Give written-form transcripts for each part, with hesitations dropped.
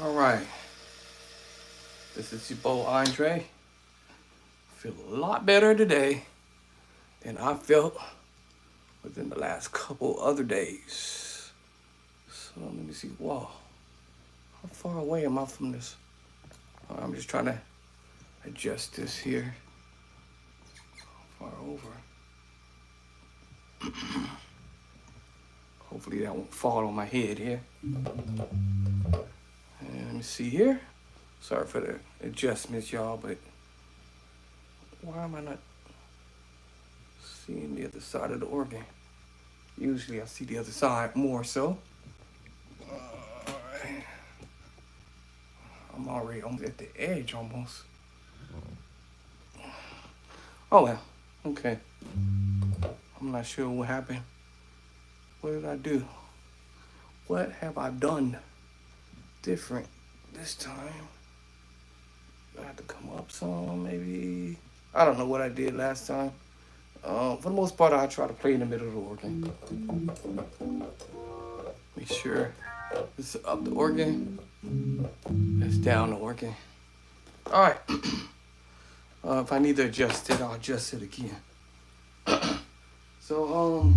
All right, this is your boy Andre. Feel a lot better today than I felt within the last couple other days. So let me see. Whoa, how far away am I from this? I'm just trying to adjust this here. Far over. Hopefully that won't fall on my head here. And let me see here. Sorry for the adjustments, y'all, but why am I not seeing the other side of the organ? Usually I see the other side more so. Alright. I'm already almost at the edge almost. Oh well. Okay. I'm not sure what happened. What did I do? What have I done different this time? I have to come up some, maybe. I don't know what I did last time. For the most part, I try to play in the middle of the organ. Make sure it's up the organ, it's down the organ. All right. If I need to adjust it, I'll adjust it again. So,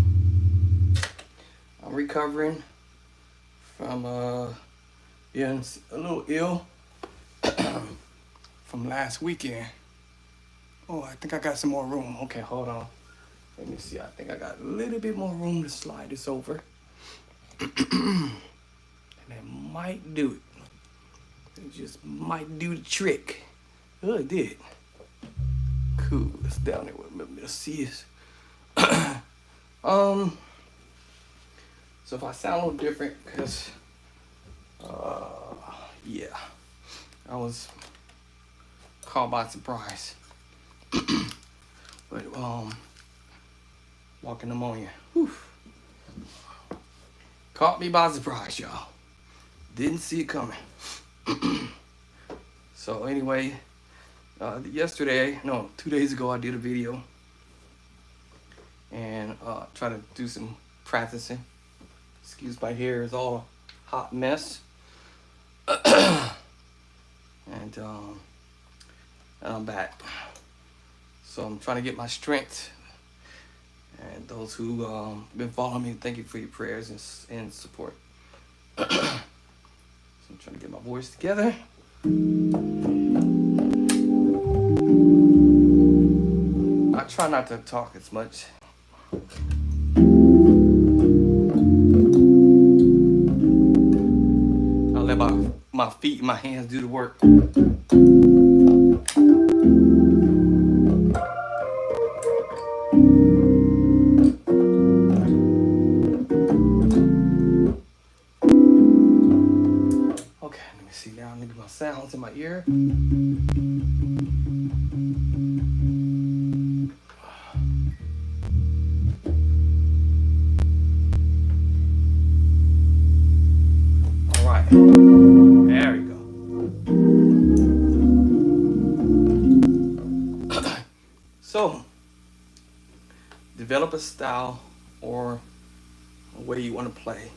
I'm recovering from being a little ill from last weekend. Oh, I think I got some more room. Okay, hold on. Let me see. I think I got a little bit more room to slide this over. And that might do it. It just might do the trick. Oh, it did. Cool. It's down there with me. See is. So if I sound a little different, because yeah, I was caught by surprise. But walking pneumonia. Whew. Caught me by surprise, y'all. Didn't see it coming. So anyway, 2 days ago, I did a video and try to do some practicing. Excuse my hair, it's all a hot mess. And I'm back. So I'm trying to get my strength. And those who been following me, thank you for your prayers and support. So I'm trying to get my voice together. I try not to talk as much. I'll let my feet and my hands do the work. Okay, let me see now. Maybe my sounds in my ear. All right. There we go. So, develop a style or a way you want to play.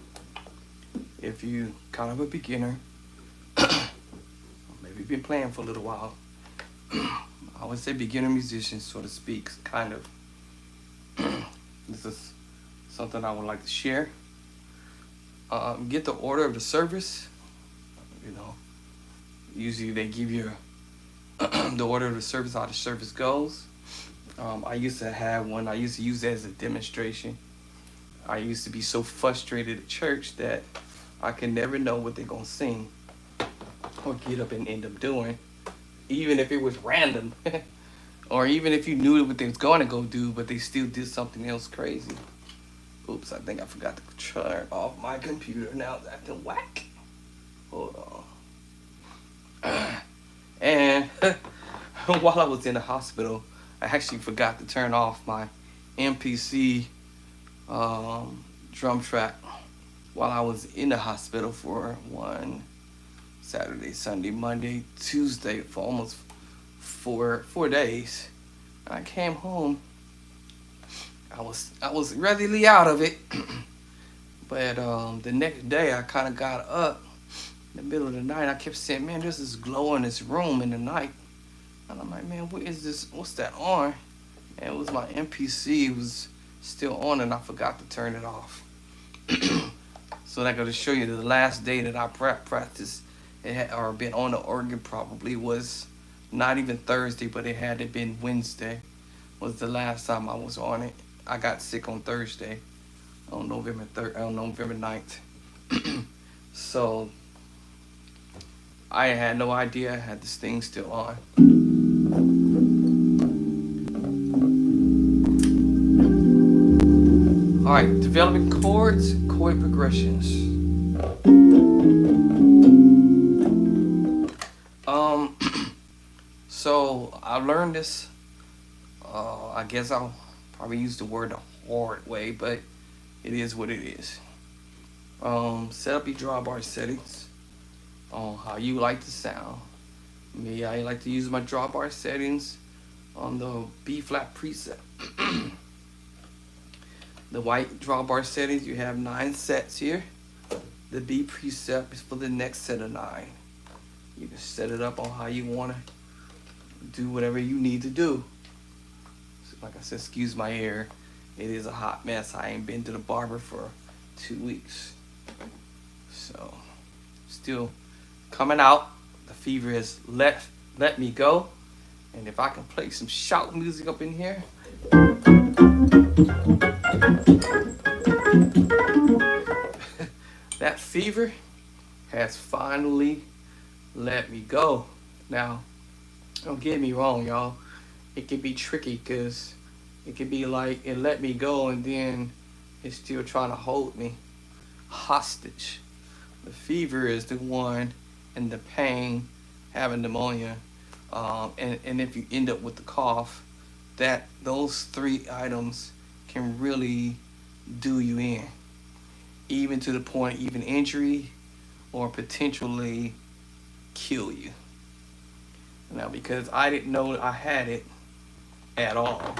If you kind of a beginner, maybe you've been playing for a little while, I would say beginner musician, so to speak, kind of. This is something I would like to share. Get the order of the service. You know, usually they give you the order of the service, how the service goes. I used to have one. I used to use it as a demonstration. I used to be so frustrated at church that I could never know what they're gonna sing or get up and end up doing, even if it was random, or even if you knew what they was gonna go do, but they still did something else crazy. Oops, I think I forgot to turn off my computer. Now it's acting whack. Hold on. And while I was in the hospital, I actually forgot to turn off my MPC drum track while I was in the hospital for one Saturday, Sunday, Monday, Tuesday, for almost four days. I came home. I was readily out of it, but the next day I kind of got up the middle of the night, I kept saying, man, there's this glow in this room in the night. And I'm like, man, what is this? What's that on? And it was my MPC was still on, and I forgot to turn it off. So that goes to show you the last day that I practiced, it had, or been on the organ probably was not even Thursday, but it had to been Wednesday. Was the last time I was on it. I got sick on Thursday, on November 9th. So I had no idea I had this thing still on. All right, developing chords, chord progressions. So I learned this. I guess I'll probably use the word the hard way, but it is what it is. Set up your drawbar settings on how you like to sound. Me, I like to use my drawbar settings on the B flat preset. The white drawbar settings, you have 9 sets here. The B preset is for the next set of 9. You can set it up on how you want to do whatever you need to do. So like I said, excuse my hair. It is a hot mess. I ain't been to the barber for 2 weeks. So, still coming out. The fever has let me go. And if I can play some shout music up in here. That fever has finally let me go. Now, don't get me wrong, y'all. It can be tricky because it can be like it let me go and then it's still trying to hold me hostage. The fever is the one, and the pain, having pneumonia, and if you end up with the cough, those 3 items can really do you in, even to the point of even injury or potentially kill you. Now, because I didn't know I had it at all,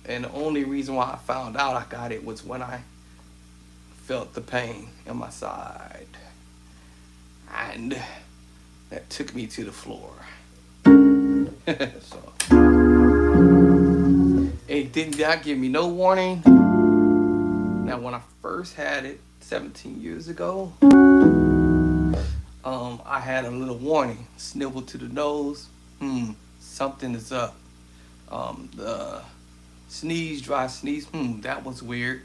and the only reason why I found out I got it was when I felt the pain in my side, and that took me to the floor. So it did not give me no warning. Now, when I first had it 17 years ago, I had a little warning: snivel to the nose, something is up. The sneeze, dry sneeze, that was weird.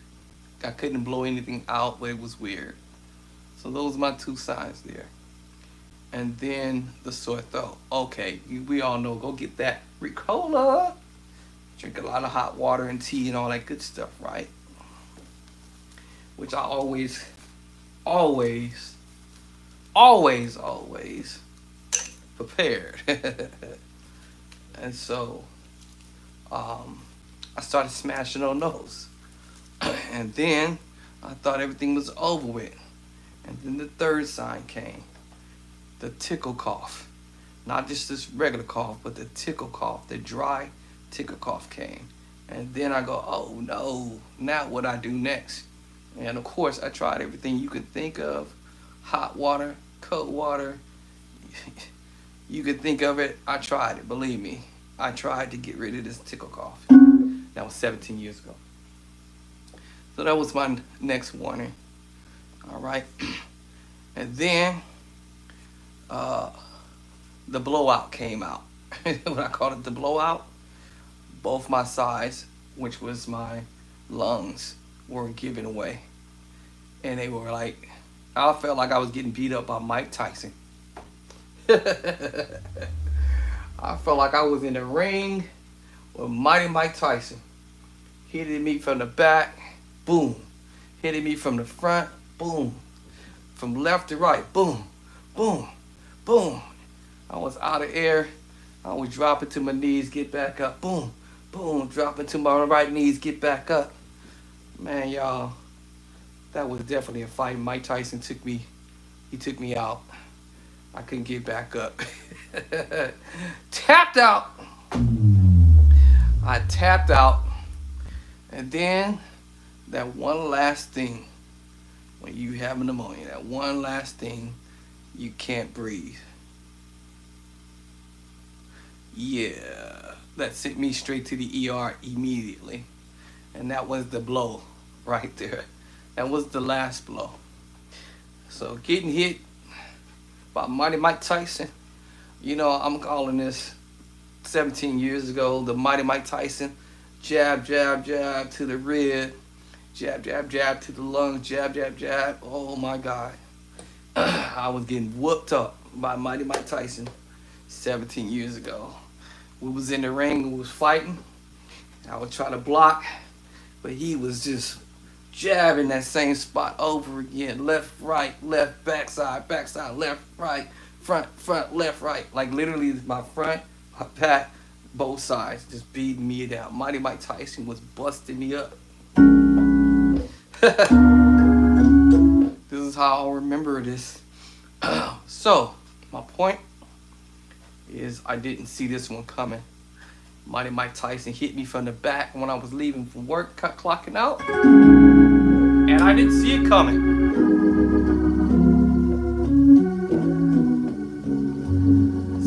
I couldn't blow anything out, but it was weird. So those are my 2 signs there. And then the sore throat. Okay, we all know, go get that Ricola. Drink a lot of hot water and tea and all that good stuff, right? Which I always prepared. And so I started smashing on those. And then I thought everything was over with. And then the 3rd sign came. The tickle cough. Not just this regular cough, but the tickle cough, the dry tickle cough came. And then I go, oh no, now what I do next? And of course, I tried everything you could think of. Hot water, cold water. You could think of it. I tried it, believe me. I tried to get rid of this tickle cough. That was 17 years ago. So that was my next warning. All right. And then the blowout came out. When I called it the blowout, both my sides, which was my lungs, were giving away. And they were like, I felt like I was getting beat up by Mike Tyson. I felt like I was in the ring with Mighty Mike Tyson. Hitting me from the back, boom. Hitting me from the front, boom. From left to right, boom, boom, boom. I was out of air. I was dropping to my knees, get back up, boom, boom. Dropping to my right knees, get back up. Man, y'all, that was definitely a fight. Mike Tyson took me out. I couldn't get back up. Tapped out. I tapped out. And then that one last thing, when you have pneumonia, that one last thing, You can't breathe. Yeah, that sent me straight to the ER immediately. And that was the blow right there. That was the last blow. So getting hit by Mighty Mike Tyson, you know, I'm calling this 17 years ago, the Mighty Mike Tyson, jab, jab, jab to the rib, jab, jab, jab to the lungs, jab, jab, jab. Oh my God. I was getting whooped up by Mighty Mike Tyson 17 years ago. We was in the ring, we was fighting. I would try to block, but he was just jabbing that same spot over again. Left, right, left, backside, backside, left, right, front, front, left, right. Like literally my front, my back, both sides, just beating me down. Mighty Mike Tyson was busting me up. This is how I'll remember this. So, my point is I didn't see this one coming. Mighty Mike Tyson hit me from the back when I was leaving from work, clocking out. And I didn't see it coming.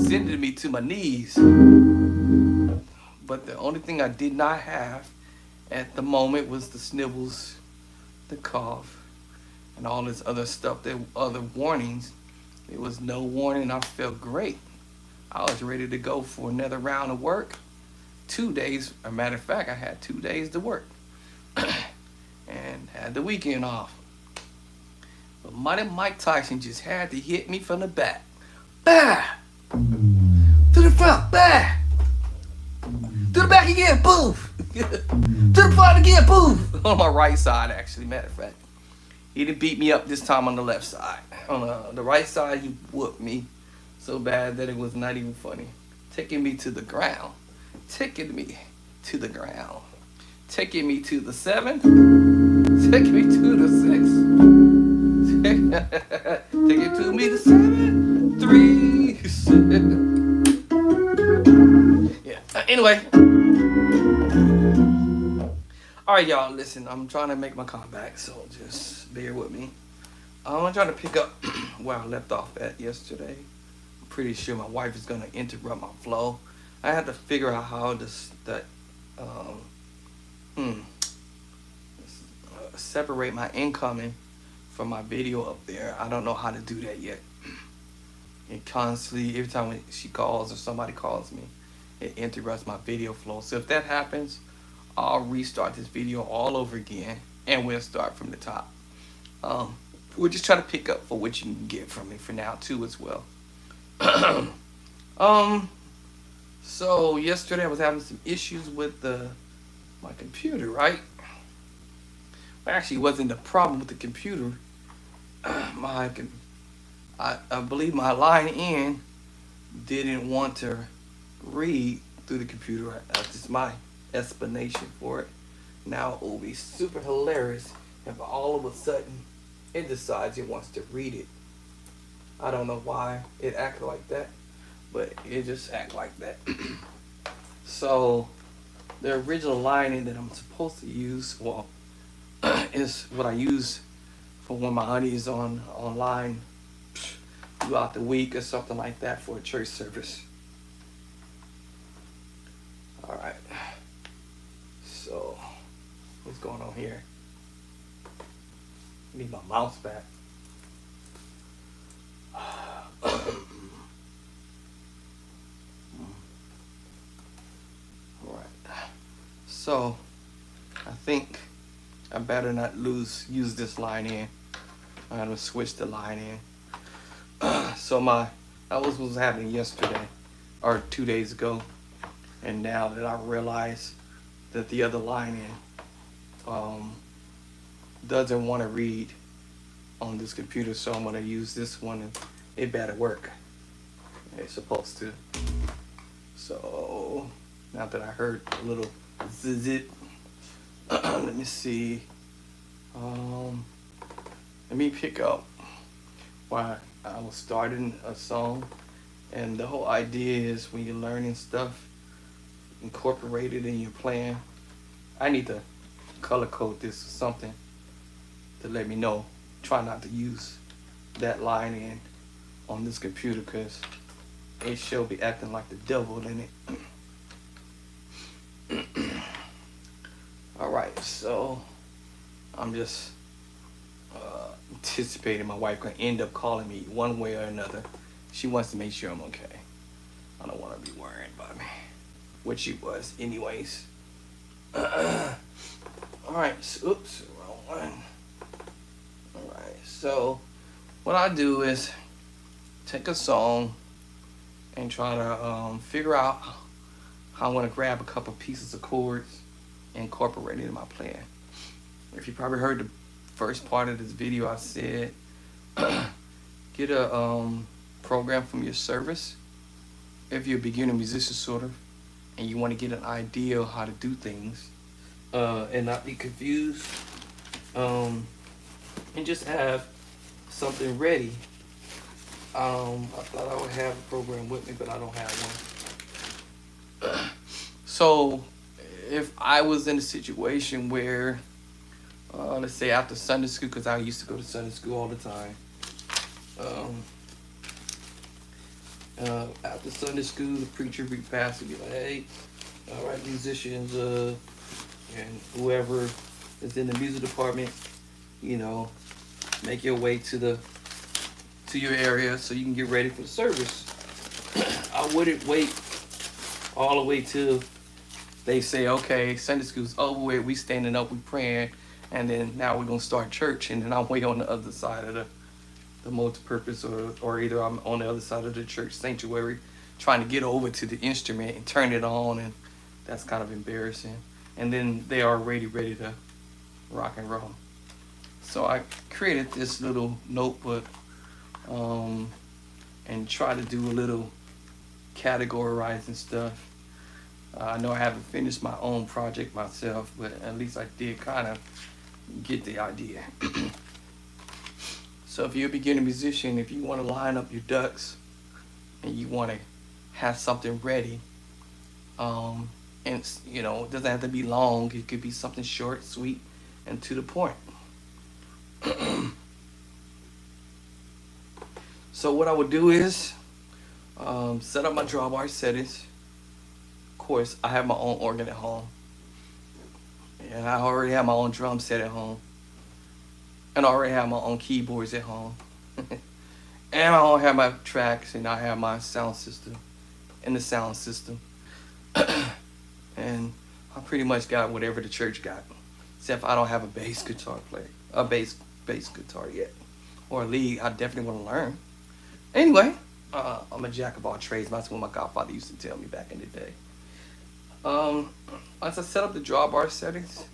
Sending me to my knees. But the only thing I did not have at the moment was the snivels, the cough, and all this other stuff, the other warnings. There was no warning. I felt great. I was ready to go for another round of work. 2 days, as a matter of fact, I had 2 days to work. And had the weekend off. But Mighty Mike Tyson just had to hit me from the back. Bah! To the front, bah! To the back again, boof! To the front again, boof! On my right side, actually, matter of fact. He didn't beat me up this time on the left side. On the right side, he whooped me so bad that it was not even funny. Taking me to the ground. Taking me to the ground. Taking me to the 7. Taking me to the 6. Taking to me to 7. 3. 6. Yeah. Anyway. Alright, y'all. Listen, I'm trying to make my comeback, so just bear with me. I'm trying to pick up where I left off at yesterday. I'm pretty sure my wife is going to interrupt my flow. I had to figure out how to separate my incoming from my video up there. I don't know how to do that yet. It constantly, every time she calls or somebody calls me, it interrupts my video flow. So if that happens, I'll restart this video all over again and we'll start from the top. We'll just try to pick up for what you can get from me for now too as well. So yesterday I was having some issues with my computer, right? Well, actually, it wasn't the problem with the computer. I believe my line in didn't want to read through the computer. That's just my explanation for it. Now it will be super hilarious if all of a sudden it decides it wants to read it. I don't know why it acted like that, but it just act like that. So the original lining that I'm supposed to use, well, is what I use for when my honey is online throughout the week or something like that for a church service. All right. So what's going on here? I need my mouse back. So I think I better not use this line in. I'm gonna switch the line in. So that was what was happening yesterday or 2 days ago, and now that I realize that the other line in doesn't want to read on this computer, so I'm gonna use this one and it better work. It's supposed to. So now that I heard a little zit, let me see. Let me pick up why I was starting a song, and the whole idea is when you're learning stuff, incorporate it in your plan. I need to color code this or something to let me know. Try not to use that line in on this computer because it should be acting like the devil in it. Alright, so I'm just anticipating my wife gonna end up calling me one way or another. She wants to make sure I'm okay. I don't want to be worrying about me, which she was anyways. Alright, so, oops, wrong one. Alright, so what I do is take a song and try to figure out how I want to grab a couple pieces of chords and incorporate it in my plan. If you probably heard the first part of this video, I said get a program from your service if you're a beginner musician sort of, and you want to get an idea of how to do things and not be confused, and just have something ready. I thought I would have a program with me, but I don't have one. So if I was in a situation where let's say after Sunday school, because I used to go to Sunday school all the time, after Sunday school, the preacher, the pastor would be like, hey, all right, musicians, and whoever is in the music department, you know, make your way to your area so you can get ready for the service. I wouldn't wait all the way till they say, okay, Sunday school's over with, we standing up, we praying, and then now we're gonna start church, and then I'm way on the other side of the multi-purpose, or either I'm on the other side of the church sanctuary trying to get over to the instrument and turn it on, and that's kind of embarrassing. And then they are ready to rock and roll. So I created this little notebook and try to do a little categorizing stuff. I know I haven't finished my own project myself, but at least I did kind of get the idea. So if you're a beginner musician, if you want to line up your ducks and you want to have something ready, and you know, it doesn't have to be long, it could be something short, sweet, and to the point. So what I would do is set up my drawbar settings. Of course, I have my own organ at home, and I already have my own drum set at home, and I already have my own keyboards at home. And I don't have my tracks, and I have my sound system and the sound system. And I pretty much got whatever the church got, except I don't have a bass guitar player, a bass guitar yet, or a lead. I definitely want to learn. Anyway, I'm a jack of all trades. That's what my godfather used to tell me back in the day. Once I set up the drawbar settings,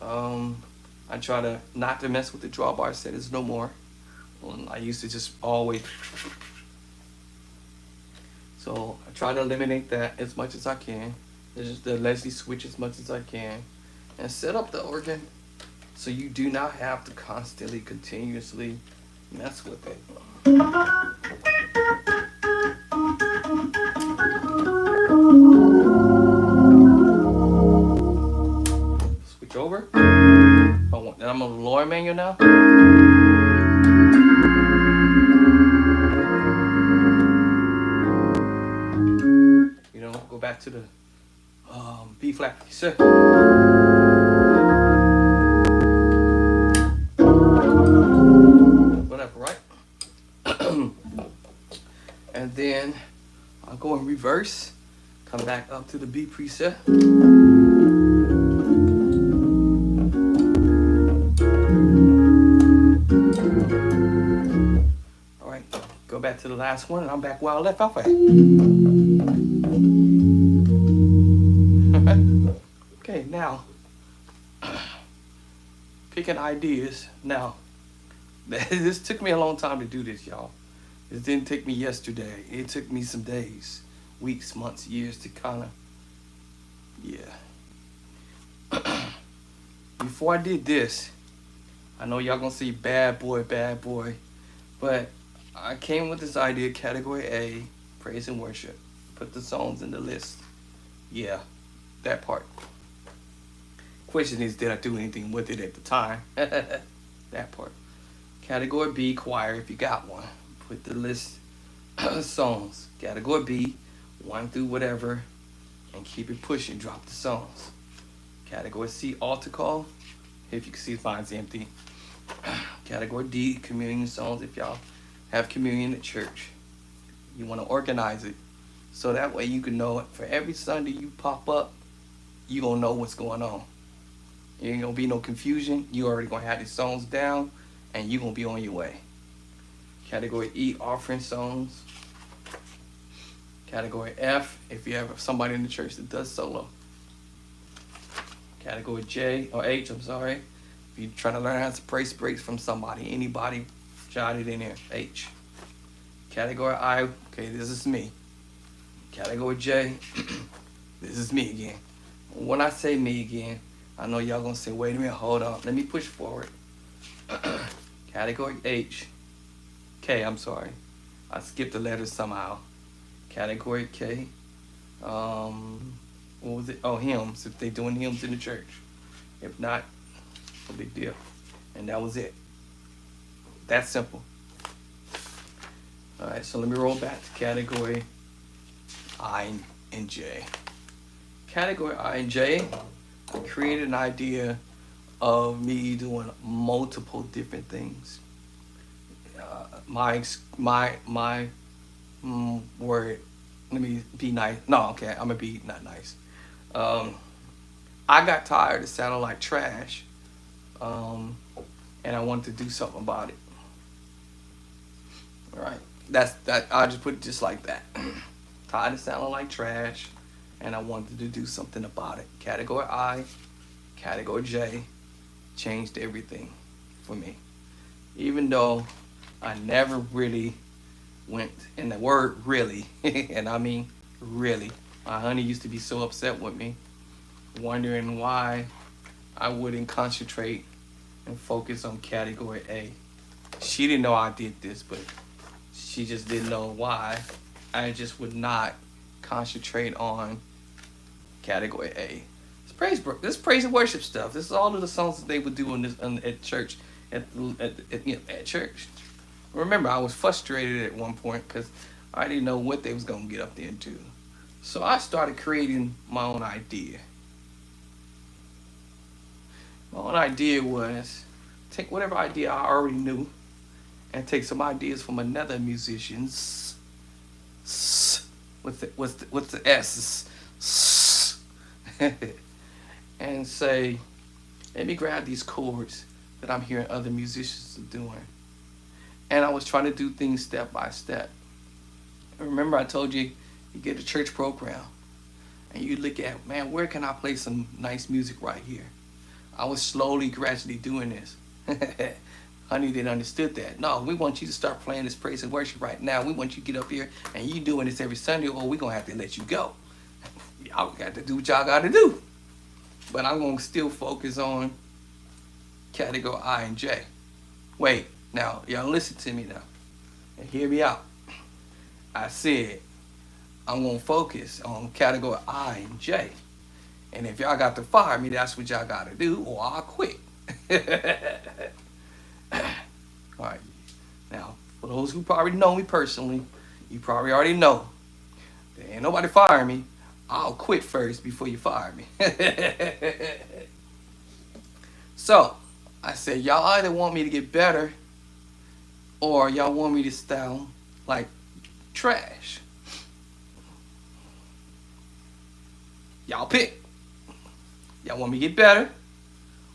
I try to not to mess with the drawbar settings no more. I used to just always, so I try to eliminate that as much as I can. There's just the Leslie switch as much as I can, and set up the organ so you do not have to constantly, continuously mess with it. Switch over. Then I'm on the lower menu now. You know, go back to the B flat. Whatever, right? And then I'll go in reverse, come back up to the B preset. All right, go back to the last one, and I'm back where I left off at. Okay, now picking ideas. Now, this took me a long time to do this, y'all. It didn't take me yesterday. It took me some days, weeks, months, years to kind of, yeah. Before I did this, I know y'all gonna see bad boy, but I came with this idea, category A, praise and worship. Put the songs in the list. Yeah, that part. Question is, did I do anything with it at the time? That part. Category B, choir, if you got one. put the list of songs. Category B, 1 through whatever, and keep it pushing. Drop the songs. Category C, altar call. If you can see, mine's empty. Category D, communion songs. If y'all have communion at church, you want to organize it so that way you can know it. For every Sunday you pop up, you gonna know what's going on. There ain't gonna be no confusion. You already gonna have these songs down, and you gonna be on your way. Category E, offering songs. Category F, if you have somebody in the church that does solo. Category J, or H, I'm sorry. If you're trying to learn how to praise breaks from somebody, anybody, jot it in there, H. Category I, okay, this is me. Category J, this is me again. When I say me again, I know y'all gonna say, wait a minute, hold on, let me push forward. Category H, K, I'm sorry. I skipped the letters somehow. Category K, what was it? Oh, hymns, if they doing hymns in the church. If not, no big deal. And that was it. That's simple. All right, so let me roll back to category I and J. Category I and J, I created an idea of me doing multiple different things. Word, let me be nice. No, okay, I'm gonna be not nice. I got tired of sounding like trash, and I wanted to do something about it. All right, that's that. I just put it just like that. Tired of sounding like trash, and I wanted to do something about it. Category I, category J, changed everything for me. Even though I never really went, and the word really, and I mean really, my honey used to be so upset with me, wondering why I wouldn't concentrate and focus on category A. She didn't know I did this, but she just didn't know why I just would not concentrate on category A. This praise and worship stuff. This is all of the songs that they would do at church, at church. Remember, I was frustrated at one point because I didn't know what they was gonna get up there and do. So I started creating my own idea. My own idea was take whatever idea I already knew and take some ideas from another musician's. What's the S? And say, let me grab these chords that I'm hearing other musicians are doing. And I was trying to do things step by step. Remember I told you, you get a church program and you look at, man, where can I play some nice music right here? I was slowly, gradually doing this. Honey didn't understood that. No, we want you to start playing this praise and worship right now. We want you to get up here and you doing this every Sunday, or we're going to have to let you go. Y'all got to do what y'all got to do. But I'm going to still focus on category I and J. Wait, now, y'all listen to me now. And hear me out. I said, I'm going to focus on category I and J. And if y'all got to fire me, that's what y'all got to do, or I'll quit. All right. Now, for those who probably know me personally, you probably already know there ain't nobody firing me. I'll quit first before you fire me. So, I said, y'all either want me to get better or y'all want me to sound like trash. Y'all pick. Y'all want me to get better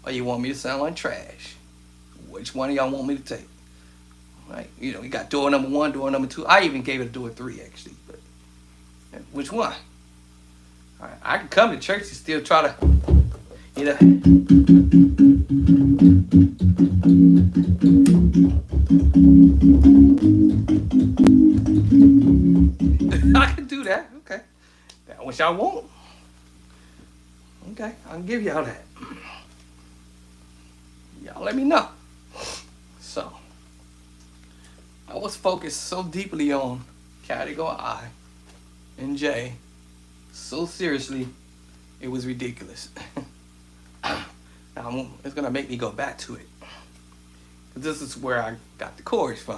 or you want me to sound like trash? Which one of y'all want me to take? Right? You know, you got door number 1, door number 2. I even gave it a door 3 actually, but which one? All right, I can come to church and still try to, you know. I can do that. Okay. That's what y'all want. Okay, I can give y'all that. Y'all let me know. So, I was focused so deeply on category I and J, so seriously, it was ridiculous. Now, it's gonna make me go back to it. This is where I got the chords from.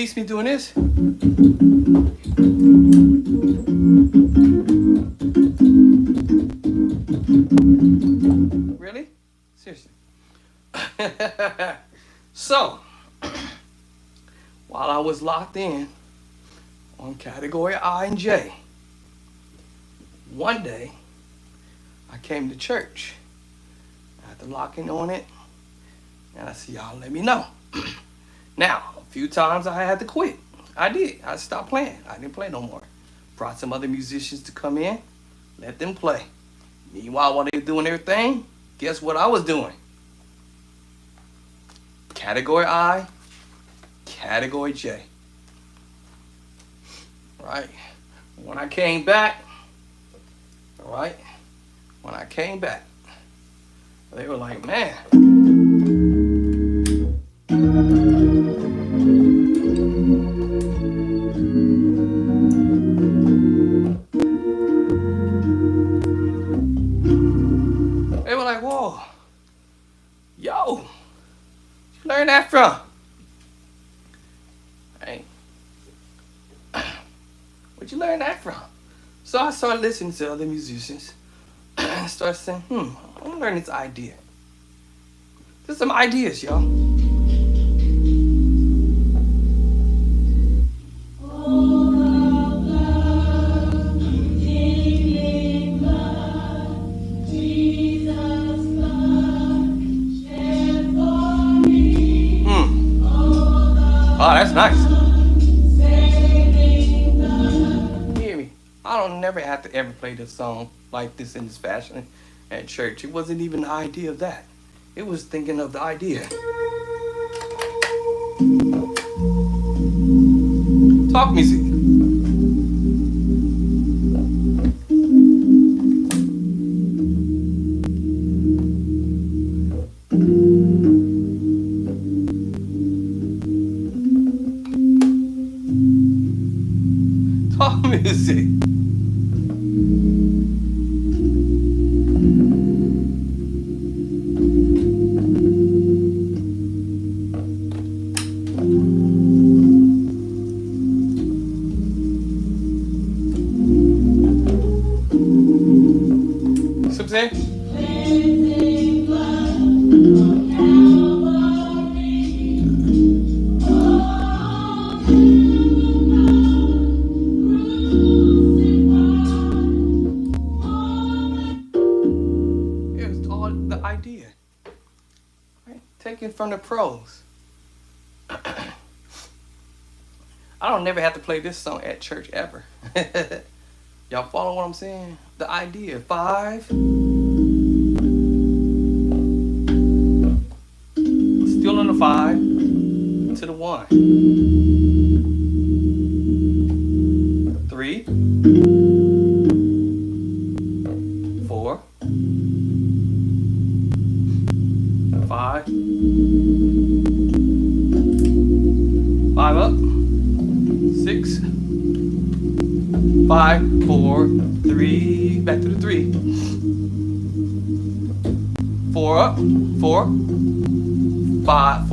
teach me doing this? Really? Seriously. So, while I was locked in on category I and J, one day I came to church. I had to lock in on it, and I said, y'all let me know. Now, a few times I had to quit. I did. I stopped playing. I didn't play no more. Brought some other musicians to come in, let them play. Meanwhile, while they were doing their thing, guess what I was doing? Category I, category J. Right? When I came back, all right? When I came back, they were like, man. They were like, whoa, yo, where'd you learn that from? Hey, where'd you learn that from? So I started listening to other musicians and started saying, I'm gonna learn this idea. There's some ideas, y'all. Oh, that's nice. You hear me? I don't never have to ever play this song like this in this fashion at church. It wasn't even the idea of that. It was thinking of the idea. Talk music. Talk music. Idea, right? Taken from the pros. I don't never have to play this song at church ever. Y'all follow what I'm saying? The idea. 5. Still on the 5 to the 1. 3. 4. 5. 5 up. 6. 5, 4, 3. Back to the 3. 4 up. 4. 5.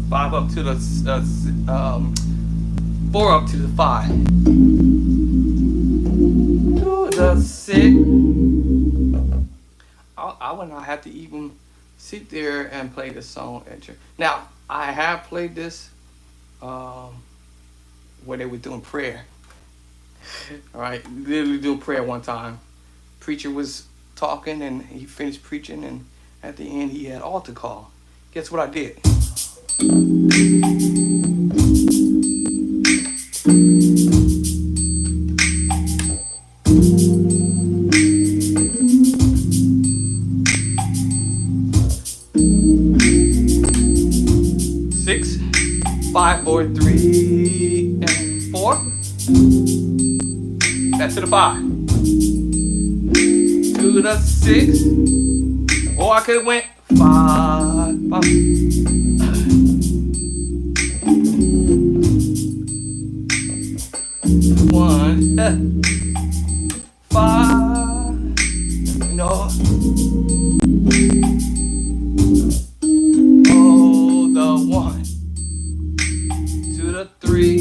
5 up to the 4 up to the 5. To the 6. I would not have to even sit there and play this song at church. Now, I have played this where they were doing prayer. All right, literally doing prayer one time. Preacher was talking and he finished preaching, and at the end he had altar call. Guess what I did? 6, 5, 4, 3, and 4. Back to the 5. To the 6. Or I could have went 5, 5. 1, 5. No. Oh, the 1. To the 3.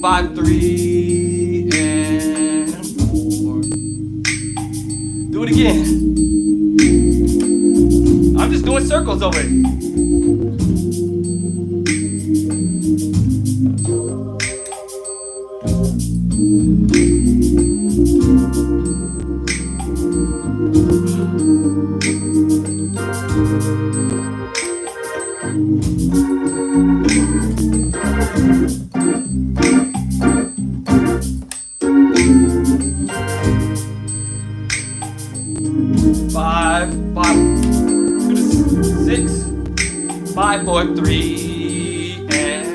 5, 3, and 4. Do it again. I'm just doing circles over it. Five, 2 to 6, 5, 4, 3, and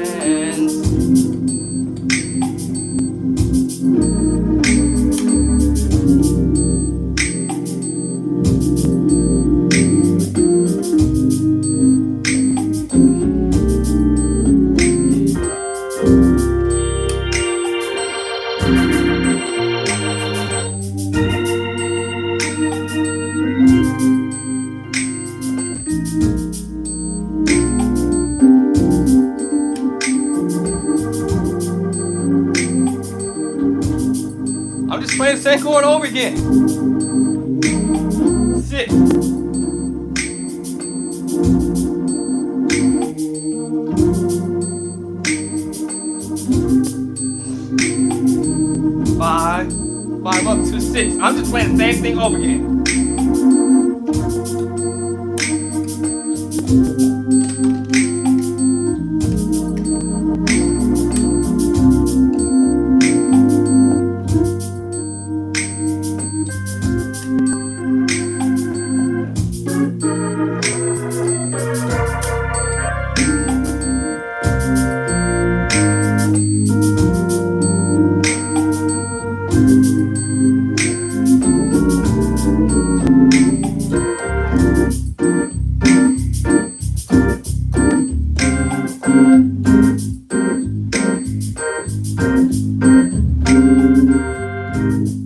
I'm just playing the same chord over again. 6. 5, 5 up to 6. I'm just playing the same thing over again.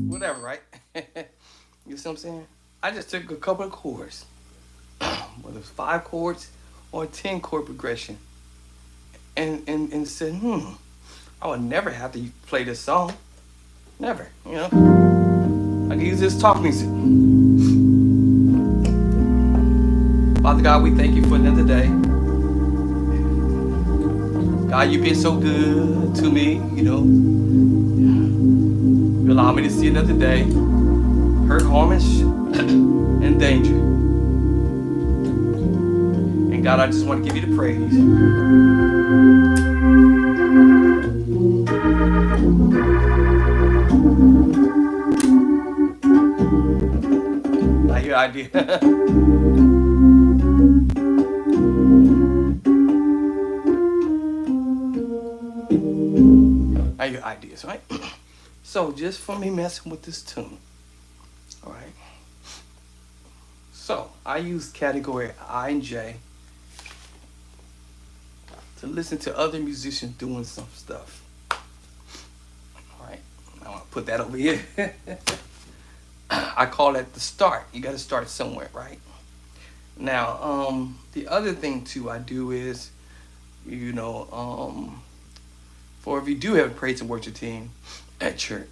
Whatever, right? You see what I'm saying? I just took a couple of chords, whether it's 5 chords or a 10 chord progression, and said, I would never have to play this song. Never, you know. I can use this talk music. Father God, we thank you for another day. God, you've been so good to me, you know. You allow me to see another day, hurt, harm, and danger. And God, I just want to give you the praise. I hear idea. I hear ideas, right? So just for me messing with this tune, all right? So I use category I and J to listen to other musicians doing some stuff. All right, I want to put that over here. I call that the start. You got to start somewhere, right? Now, the other thing too I do is, you know, for if you do have a praise and worship team at church,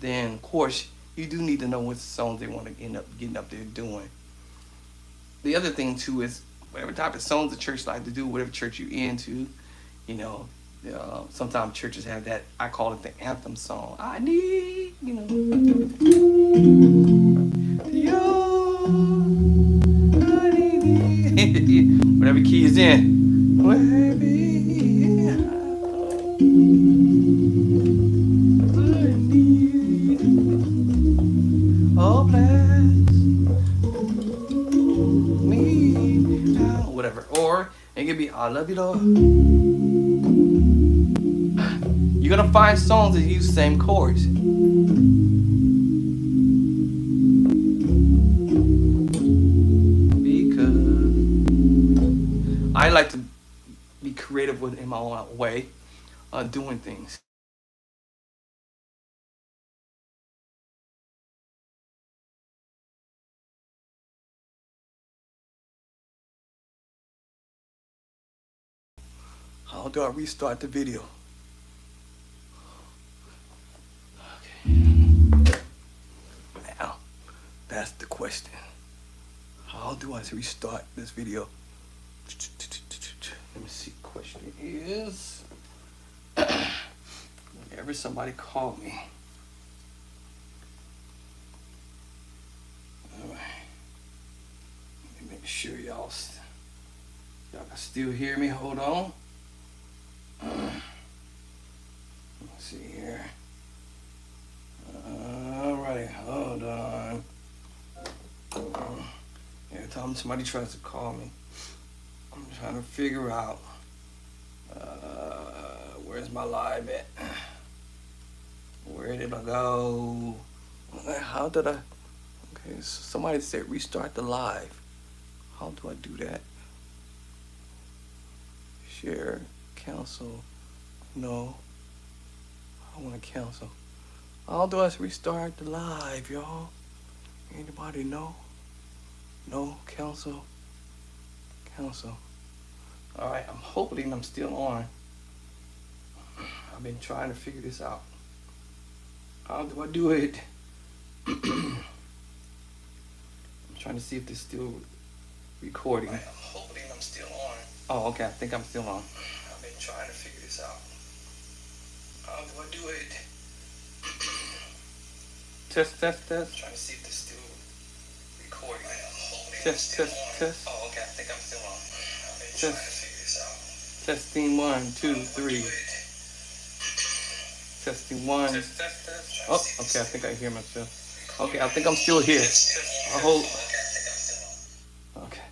then of course you do need to know what songs they want to end up getting up there doing. The other thing too is whatever type of songs the church like to do, whatever church you're into, you know, sometimes churches have that, I call it the anthem song. I need, you know, I need whatever key is in. Baby, I need all bless me now, whatever. Or it could be I love you, Lord. You're gonna find songs that use the same chords. Because I like to be creative in my own way, doing things. How do I restart the video? ask the question. How do I restart this video? Let me see. Question is, whenever somebody call me. All right. Let me make sure y'all can still hear me. Hold on. Let's see here. All right, hold on. Every time somebody tries to call me, I'm trying to figure out where's my live at? Where did I go? How did I? Okay, so somebody said restart the live. How do I do that? Share, cancel. No, I want to cancel. How do I restart the live, y'all? Anybody know? No, cancel. Cancel. All right, I'm hoping I'm still on. I've been trying to figure this out. How do I do it? I'm trying to see if this still recording. I'm hoping I'm still on. Oh, okay, I think I'm still on. I've been trying to figure this out. How do I do it? Test. Trying to see if this still recording. Test. Oh, okay, I think I'm still on. I've been trying to figure this out. Testing 1, 2, 3. Testing 1. Oh, okay, I think I hear myself. Okay, I think I'm still here. I hope. Okay.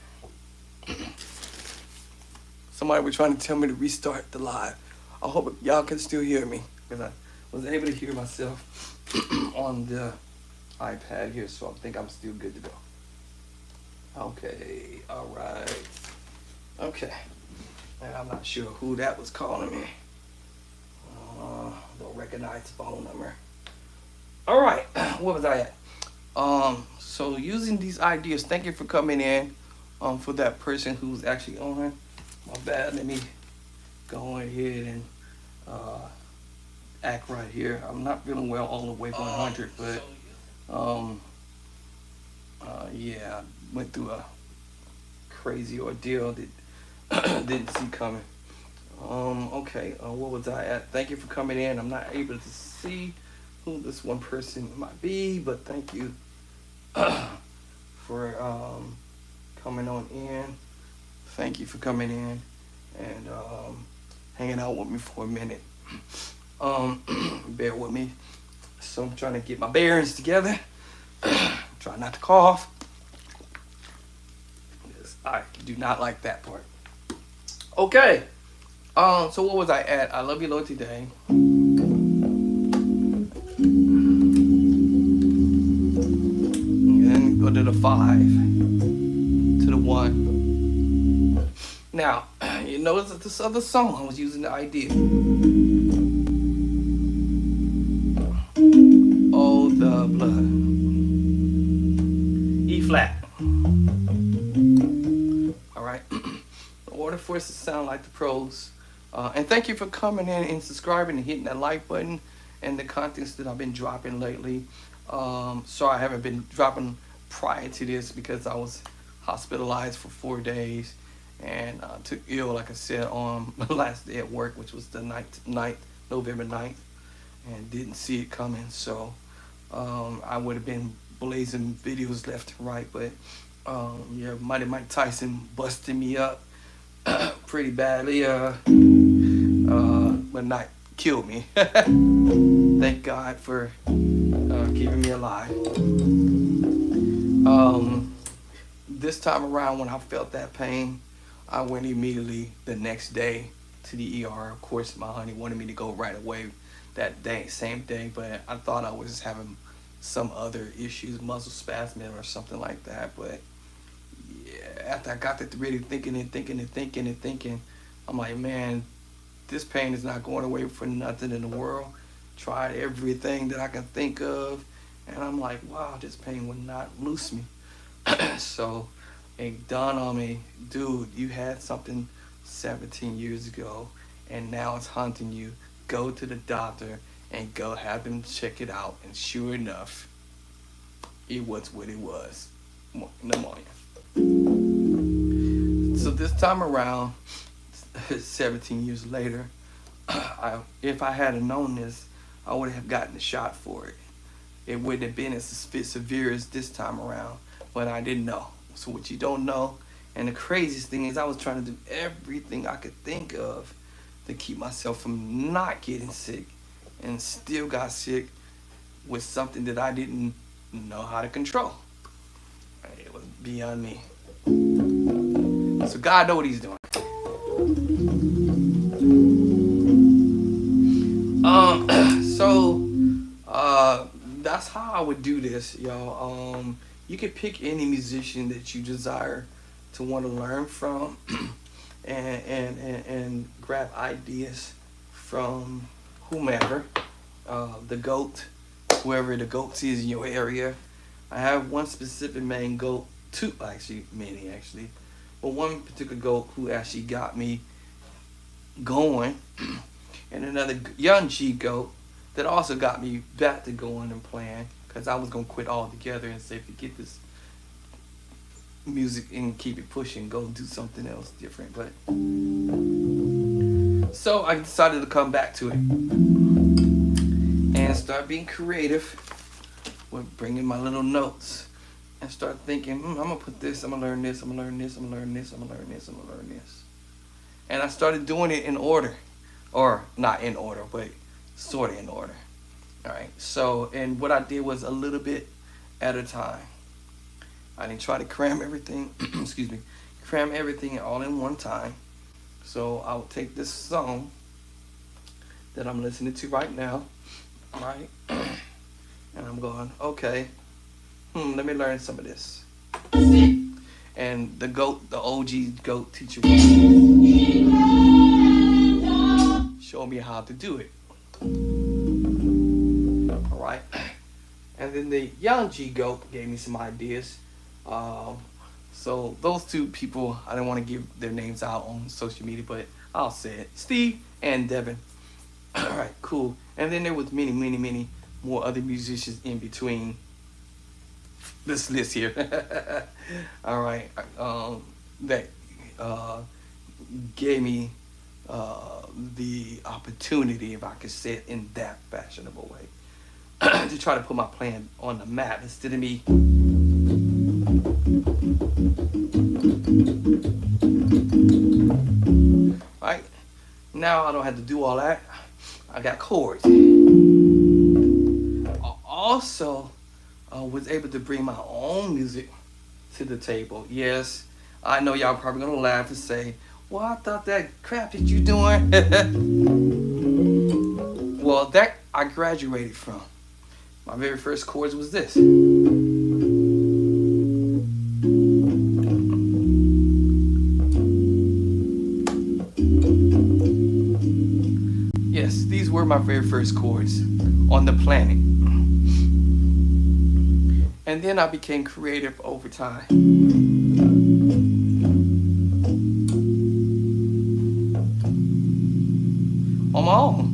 Somebody was trying to tell me to restart the live. I hope y'all can still hear me, because I was able to hear myself on the iPad here, so I think I'm still good to go. Okay, all right. Okay. And I'm not sure who that was calling me. Don't recognize the phone number. All right, where was I at? So using these ideas, thank you for coming in. For that person who's actually on. My bad. Let me go ahead and act right here. I'm not feeling well all the way 100, but yeah, I went through a crazy ordeal that didn't see coming. Okay, what was I at? Thank you for coming in. I'm not able to see who this one person might be, but thank you for coming on in. Thank you for coming in and hanging out with me for a minute. Bear with me. So I'm trying to get my bearings together. Try not to cough. I do not like that part. Okay. So what was I at? I love you, Lord, today. And then go to the 5, to the 1. Now, you notice that this other song, I was using the idea. Oh, the blood. E flat. All right. In order for us to sound like the pros. And thank you for coming in and subscribing and hitting that like button and the contents that I've been dropping lately. Sorry I haven't been dropping prior to this because I was hospitalized for 4 days and took ill, like I said, on my last day at work, which was the November 9th, and didn't see it coming. So I would have been blazing videos left and right, but yeah, Mighty Mike Tyson busted me up pretty badly, but not killed me. Thank God for keeping me alive. This time around, when I felt that pain, I went immediately the next day to the ER. Of course, my honey wanted me to go right away that day, same day, but I thought I was just having some other issues, muscle spasm or something like that. But yeah, after I got to really thinking, I'm like, man, this pain is not going away for nothing in the world. Tried everything that I can think of, and I'm like, wow, this pain would not loose me. So it dawned on me, dude, you had something 17 years ago, and now it's haunting you. Go to the doctor and go have them check it out. And sure enough, it was what it was in the morning. So this time around, 17 years later, if I had known this, I would have gotten a shot for it. It wouldn't have been as severe as this time around, but I didn't know. So what you don't know, and the craziest thing is I was trying to do everything I could think of to keep myself from not getting sick, and still got sick with something that I didn't know how to control. It was beyond me. So God know what He's doing. So that's how I would do this, y'all. You can pick any musician that you desire to want to learn from, and grab ideas from whomever, the goat, whoever the goat is in your area. I have one specific main goat, two actually, many actually, but one particular goat who actually got me going, and another young G goat that also got me back to going and playing, because I was gonna quit altogether and say forget this music and keep it pushing, go do something else different. But so I decided to come back to it and start being creative with bringing my little notes and start thinking, I'm gonna put this, I'm gonna learn this, I'm gonna learn this, I'm gonna learn this, I'm gonna learn this, I'm gonna learn this. And I started doing it in order, or not in order, but sort of in order. All right. So, and what I did was a little bit at a time. I didn't try to cram everything, excuse me, cram everything all in one time. So I would take this song that I'm listening to right now, right? And I'm going, okay, let me learn some of this. And the goat, the OG goat teacher, showed me how to do it. All right. And then the young G goat gave me some ideas. So those two people, I don't want to give their names out on social media, but I'll say it: Steve and Devin. All right, cool. And then there was many, many, many more other musicians in between this list here. All right, that gave me the opportunity, if I could say it in that fashionable way, to try to put my plan on the map instead of me right now. I don't have to do all that. I got chords. I also was able to bring my own music to the table. Yes, I know y'all probably gonna laugh and say, well, I thought that crap that you doing. Well, that I graduated from. My very first chords was this. Yes, these were my very first chords on the planet. And then I became creative over time. On my own.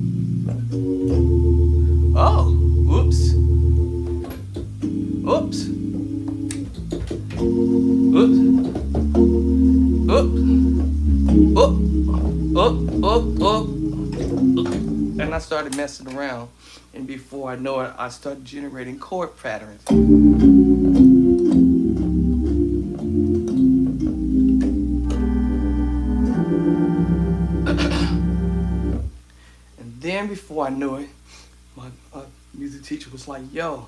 Oh, whoops. Oops. Oops. Oop. Oop. Oop. Oop. And I started messing around, and before I know it, I started generating chord patterns. And then before I knew it, my music teacher was like, yo,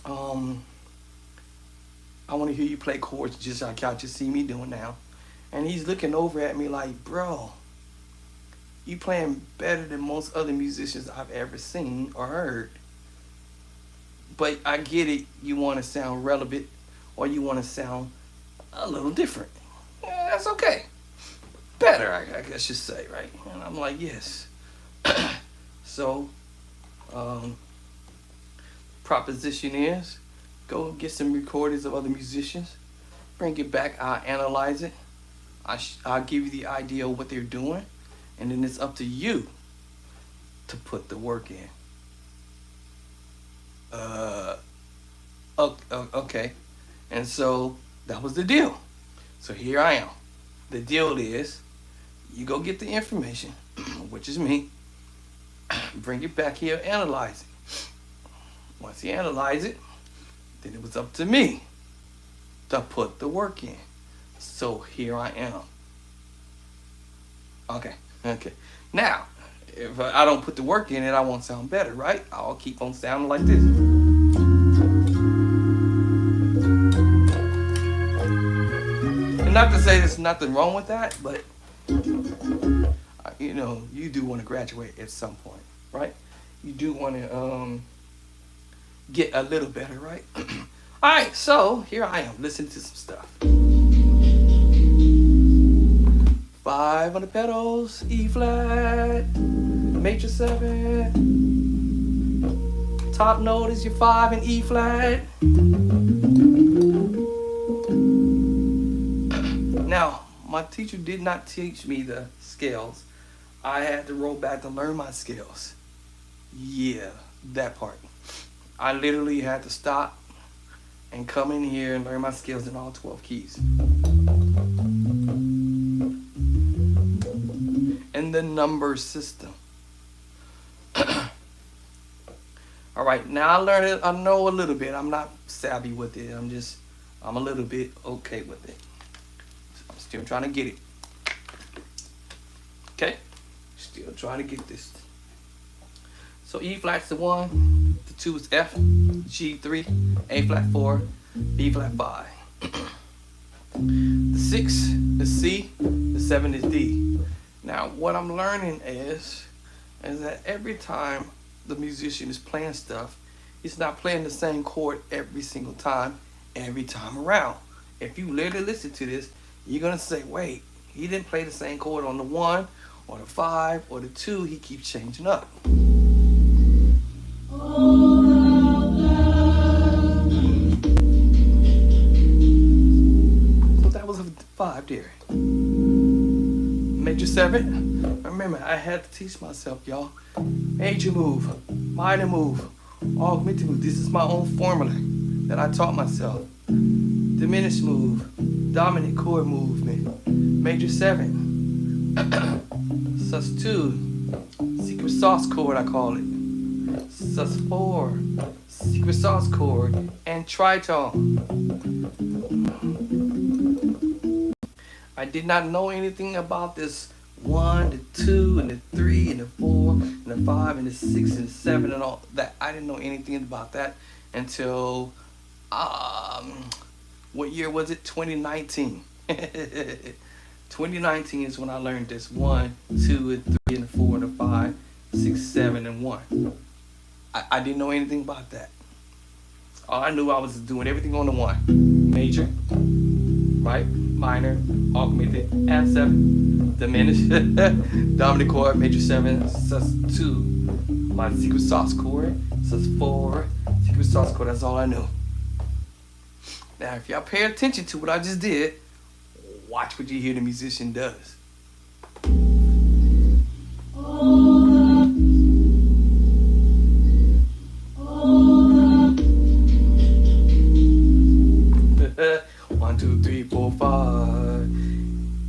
I want to hear you play chords just like y'all just see me doing now. And he's looking over at me like, bro, you playing better than most other musicians I've ever seen or heard. But I get it, you want to sound relevant or you want to sound a little different. Yeah, that's okay. Better, I guess you say, right? And I'm like, yes. So, proposition is, go get some recordings of other musicians, bring it back, I'll analyze it, I'll give you the idea of what they're doing, and then it's up to you to put the work in. Okay. And so that was the deal. So here I am. The deal is you go get the information, which is me, bring it back here, analyze it. Once you analyze it, then it was up to me to put the work in. So here I am. Okay. Now, if I don't put the work in it, I won't sound better, right? I'll keep on sounding like this. And not to say there's nothing wrong with that, but you do want to graduate at some point, right? You do want to get a little better, right? All right, so here I am listening to some stuff. 5 on the pedals, E flat, major 7. Top note is your 5 in E flat. Now, my teacher did not teach me the scales. I had to roll back to learn my scales. Yeah, that part. I literally had to stop and come in here and learn my scales in all 12 keys. And the number system. All right, now I learned it. I know a little bit. I'm not savvy with it. I'm a little bit okay with it. I'm still trying to get it. Okay, still trying to get this. So E flat's the 1, the 2 is F, G 3, A flat 4, B flat 5. The 6 is C, the 7 is D. Now what I'm learning is that every time the musician is playing stuff, he's not playing the same chord every single time, every time around. If you literally listen to this, you're gonna say, wait, he didn't play the same chord on the 1 or the 5 or the 2, he keeps changing up. So that was a 5 there. Major 7. Remember, I had to teach myself, y'all. Major move, minor move, augmented move. This is my own formula that I taught myself. Diminished move, dominant chord movement. Major 7. Sus2, secret sauce chord I call it. Sus4, secret sauce chord, and tritone. I did not know anything about this 1, the 2, and the 3, and the 4, and the 5, and the 6, and the 7, and all that. I didn't know anything about that until, what year was it? 2019. 2019 is when I learned this 1, 2, and 3, and 4, and 5, 6, 7, and 1. I didn't know anything about that. All I knew I was doing everything on the 1. Major, right? Minor, augmented, and 7. Diminished, dominant chord, major 7, sus2, my secret sauce chord, sus4, secret sauce chord. That's all I knew. Now, if y'all pay attention to what I just did, watch what you hear the musician does. One, two, three, four, 5.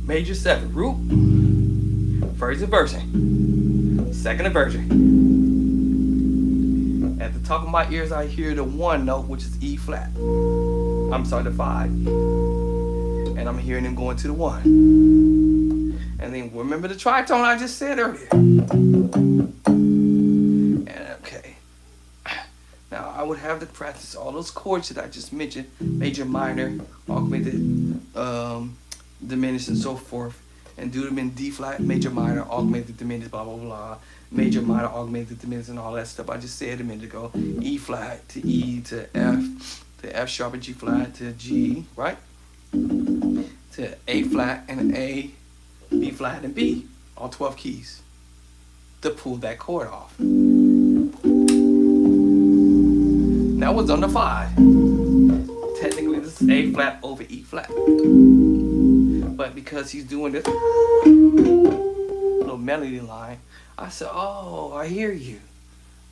Major 7, root. First inversion. Second inversion. At the top of my ears, I hear the 1 note, which is E flat. I'm sorry, the 5. And I'm hearing him going to the 1. And then remember the tritone I just said earlier. And okay. Now I would have to practice all those chords that I just mentioned, major, minor, augmented, diminished, and so forth, and do them in D flat, major, minor, augmented, diminished, blah blah blah, major, minor, augmented, diminished, and all that stuff I just said a minute ago. E flat to E to F, to F sharp and G flat to G, right? To A flat and A, B flat and B, all 12 keys to pull that chord off. That was on the 5. Technically, this is A flat over E flat. But because he's doing this little melody line, I said, oh, I hear you.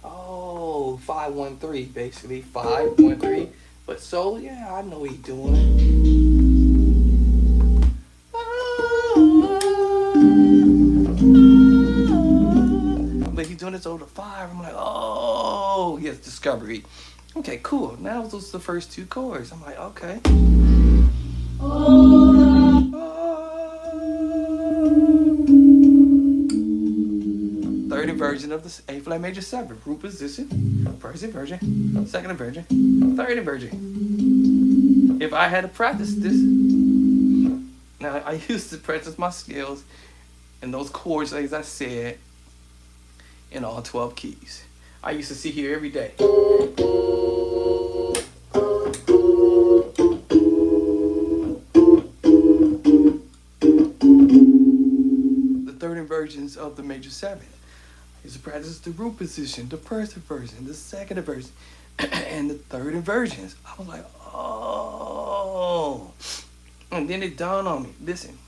Oh, 5, 1, 3, basically. 5, 1, 3, But so yeah, I know what he's doing. But he's doing this over the 5. I'm like, oh, yes, discovery. Okay, cool. Now those are the first 2 chords. I'm like, okay. 30 version of the A flat major 7, root position, first inversion, second inversion, third inversion. If I had to practice this, now I used to practice my skills in those chords, as I said, in all 12 keys. I used to sit here every day. The third inversions of the major 7. I used to practice the root position, the first inversion, the second inversion, and the third inversions. I was like, oh. And then it dawned on me, listen,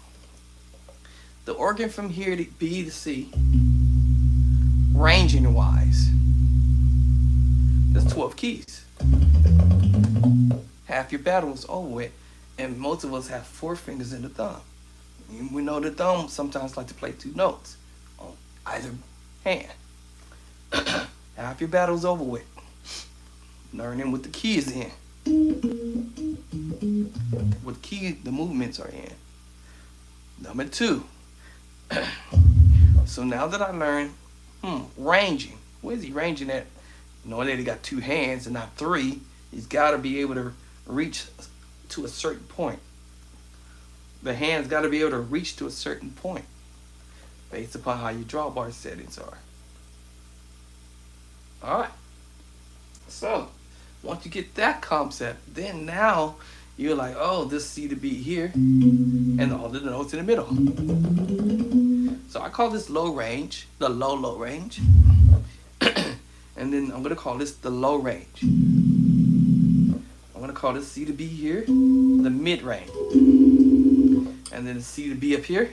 the organ from here to B to C, ranging wise, there's 12 keys. Half your battle is over with, and most of us have 4 fingers in the thumb. We know the thumb sometimes like to play 2 notes on either hand. Half your battle's over with. Learning what the key is in. What key the movements are in. Number 2. So now that I learned, ranging. Where is he ranging at? Knowing that he got 2 hands and not 3, he's got to be able to reach to a certain point. The hand's got to be able to reach to a certain point based upon how your drawbar settings are. Alright. So, once you get that concept, then now you're like, oh, this C to B here, and all the notes in the middle. So I call this low range, the low range. And then I'm going to call this the low range. I'm going to call this C to B here, the mid range. And then the C to B up here,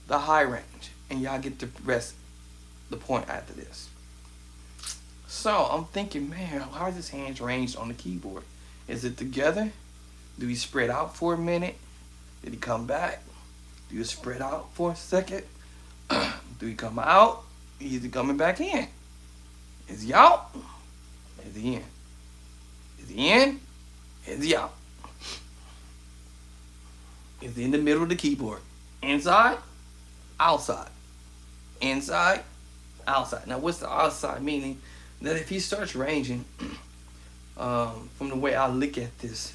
the high range. And y'all get the rest, the point after this. So I'm thinking, man, how is his hands ranged on the keyboard? Is it together? Do he spread out for a minute? Did he come back? Do you spread out for a second? Do he come out? Is he coming back in? Is he out? Is he in? Is he in? Is he out? Is he in the middle of the keyboard? Inside? Outside? Inside? Outside. Now what's the outside meaning? That if he starts ranging, from the way I look at this,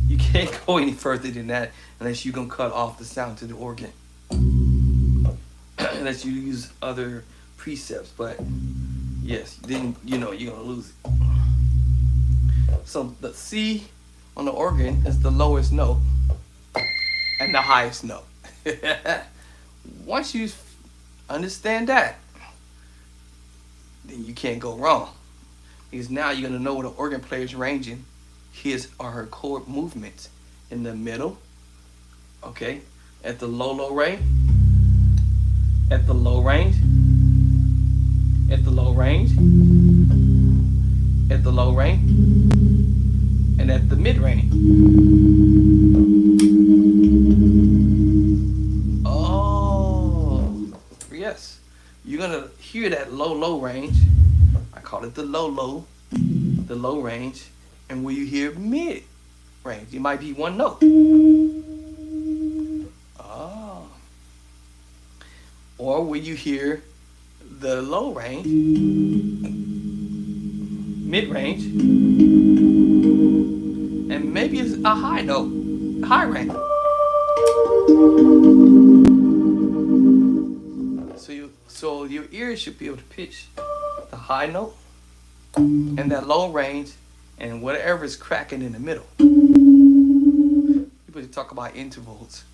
you can't go any further than that unless you're going to cut off the sound to the organ. Unless you use other precepts, but yes, then you're going to lose it. So the C on the organ is the lowest note and the highest note. Once you understand that, then you can't go wrong. Because now you're going to know what an organ player is ranging his or her chord movements in the middle, okay, at the low range, at the low range, at the low range, at the low range, and at the mid range. Oh, yes. You're going to hear that low range. I call it the low range. And where you hear mid range, it might be one note. Oh. Or where you hear the low range, mid range, and maybe it's a high note, high range. So your ears should be able to pitch the high note and that low range and whatever is cracking in the middle. People talk about intervals,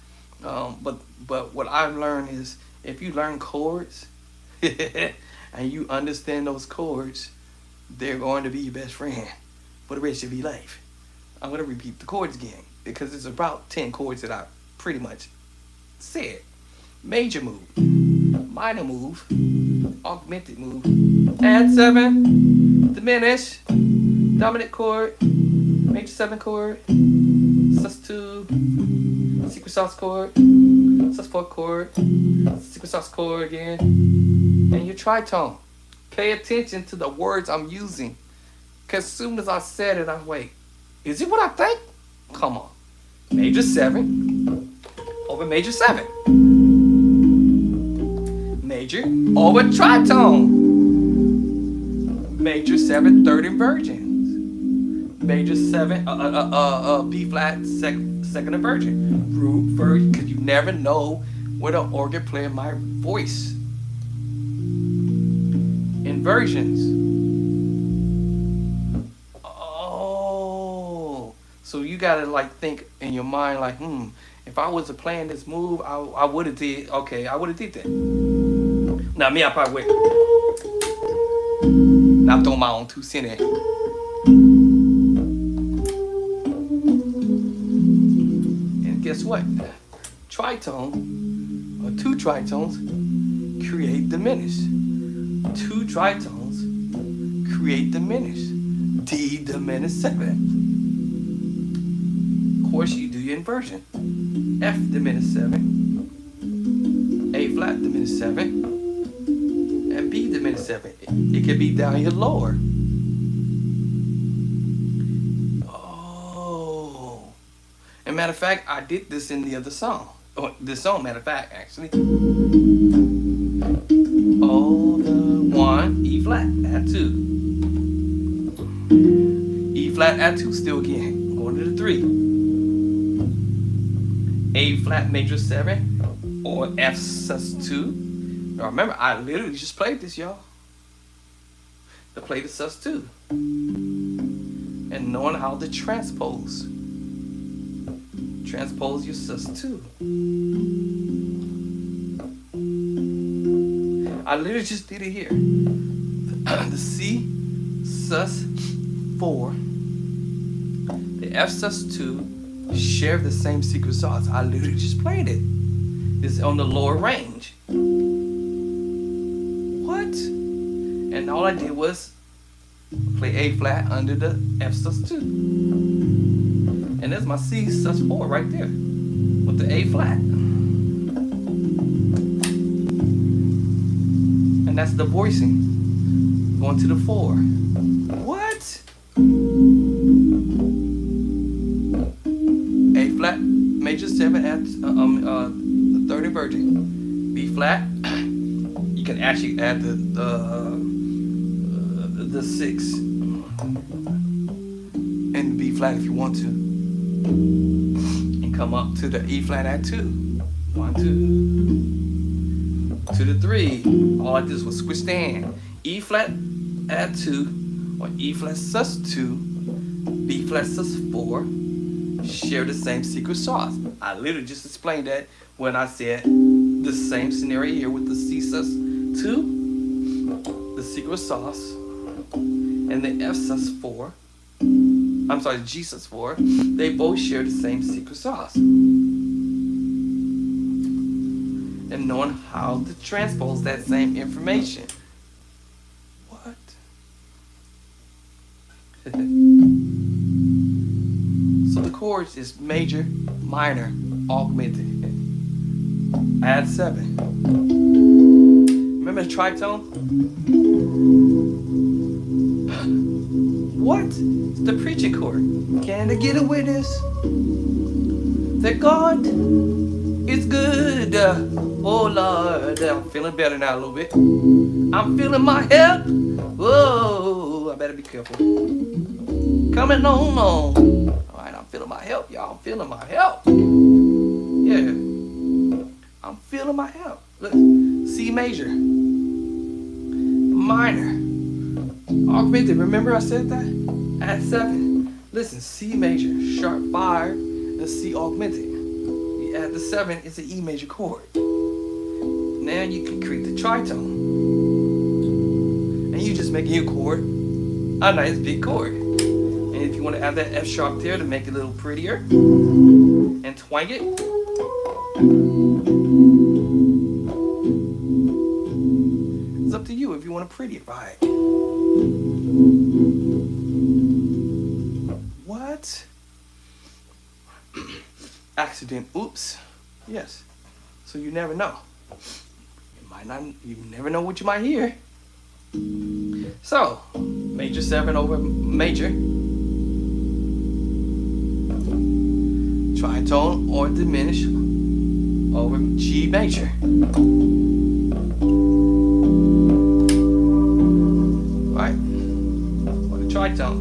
but what I've learned is if you learn chords and you understand those chords, they're going to be your best friend for the rest of your life. I'm going to repeat the chords again because it's about 10 chords that I pretty much said. Major move, minor move, augmented move, add 7, diminish, dominant chord, major 7 chord, sus2, secret sauce chord, sus4 chord, secret sauce chord again, and your tritone. Pay attention to the words I'm using. Because as soon as I said it, I wait. Is it what I think? Come on. Major 7 over major 7. Major over tritone. Major 7 third inversions. Major 7 B flat second inversion. Root version, because you never know where the organ player my voice. Inversions. Oh, so you gotta like think in your mind like, if I was playing this move, I would have did. Okay, I would have did that. Now me, I probably wait. Now I'm throwing my own 2 cents in. And guess what? Tritone, or 2 tritones, create diminish. 2 tritones create diminish. D diminished 7. Of course, you do your inversion. F diminished 7. A flat diminished 7. And B diminished 7. It could be down here lower. Oh. And matter of fact, I did this in the other song. Or this song, matter of fact, actually. Oh, the 1, E flat, add 2. E flat, add 2 still again. Going to the 3. A flat major 7 or F sus2. Now remember, I literally just played this, y'all. To play the sus2. And knowing how to transpose. Transpose your sus2. I literally just did it here. The C sus4, the F sus2 share the same secret sauce. I literally just played it. It's on the lower range. What? And all I did was play A flat under the F sus2. And there's my C sus4 right there with the A flat. And that's the voicing. Going to the 4. What? A flat, major 7 at the third inversion. B flat. You can actually add the 6 and B flat if you want to, and come up to the E flat at 2. 1, 2. To the 3. All I did was switch the hand. E flat add 2, or E flat sus2, B flat sus4, share the same secret sauce. I literally just explained that when I said the same scenario here with the C sus2, the secret sauce, and the F sus4. I'm sorry, G sus4. They both share the same secret sauce. And knowing how to transpose that same information. What? So the chords is major, minor, augmented. Add 7. Remember the tritone? What? It's the preaching chord. Can I get a witness that God is good? Oh Lord, I'm feeling better now a little bit. I'm feeling my help. Whoa, I better be careful. Coming on. All right, I'm feeling my help, y'all. I'm feeling my help. Yeah, I'm feeling my help. Look, C major, minor, augmented. Remember I said that? Add 7. Listen, C major, sharp 5, and C augmented. You add the 7, it's an E major chord. Now you can create the tritone. And you just make a new chord, a nice big chord. And if you want to add that F sharp there to make it a little prettier, and twang it. It's up to you if you want to pretty it right. accident. Oops. Yes. So you never know. You never know what you might hear. So, major 7 over major. Tritone or diminish over G major. Right? Or the tritone,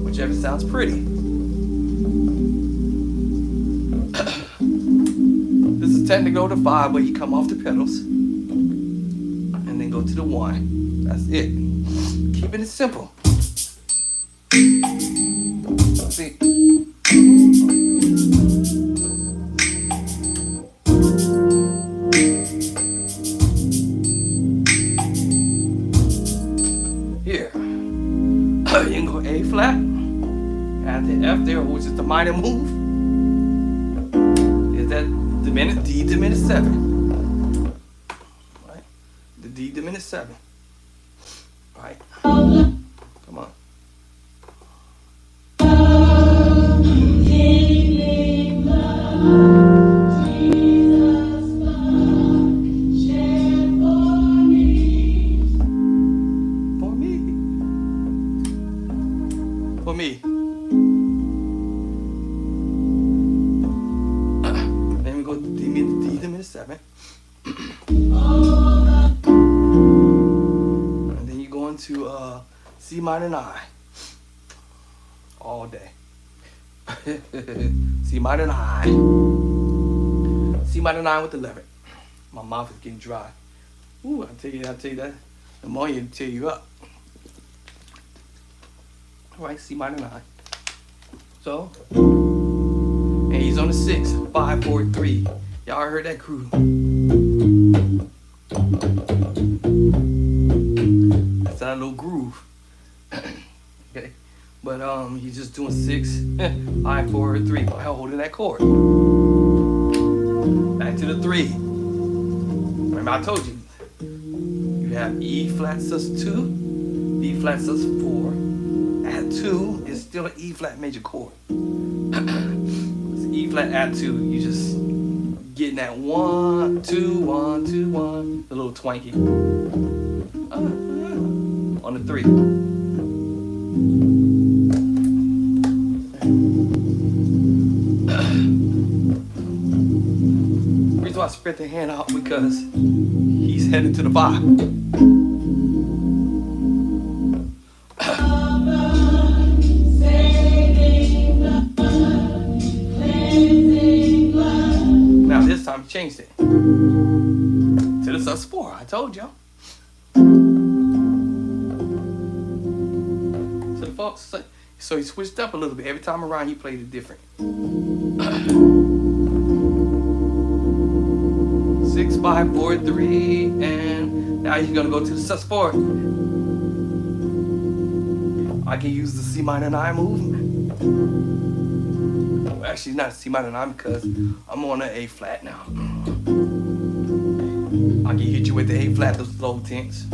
whichever sounds pretty. This is technically the 5, but you come off the pedals and then go to the 1. That's it. Keeping it simple. See? Here. You can go A flat, add the F there, which is the minor move. Is that D diminished 7. Right? The D diminished 7. Right? Come on. For me. Then we go to D diminished 7. And then you go into C minor 9. All day. C minor 9. C minor 9 with 11. My mouth is getting dry. Ooh, I'll tell you that. The more you tear you up. Alright, C minor 9. So, and he's on the 6, 5, 4, 3. Y'all heard that groove. That's that little groove. Okay. But he's just doing 6, 5, 4, 3 while holding that chord. Back to the 3. Remember I told you. You have E flat sus 2, B flat sus 4. Add 2 is still an E flat major chord. It's E flat add 2. You just getting that 1, 2, 1, 2, 1. A little twanky. On the 3. Reason why I spread the hand out because he's heading to the 5. Now this time changed it to the sus 4. I told y'all. So the folks, so he switched up a little bit. Every time around he played it different. 6, 5, 4, 3, and now he's gonna go to the sus 4. I can use the C minor 9 movement. Well, actually, not C minor 9 because I'm on an A flat now. I can hit you with the A flat, those low tenths.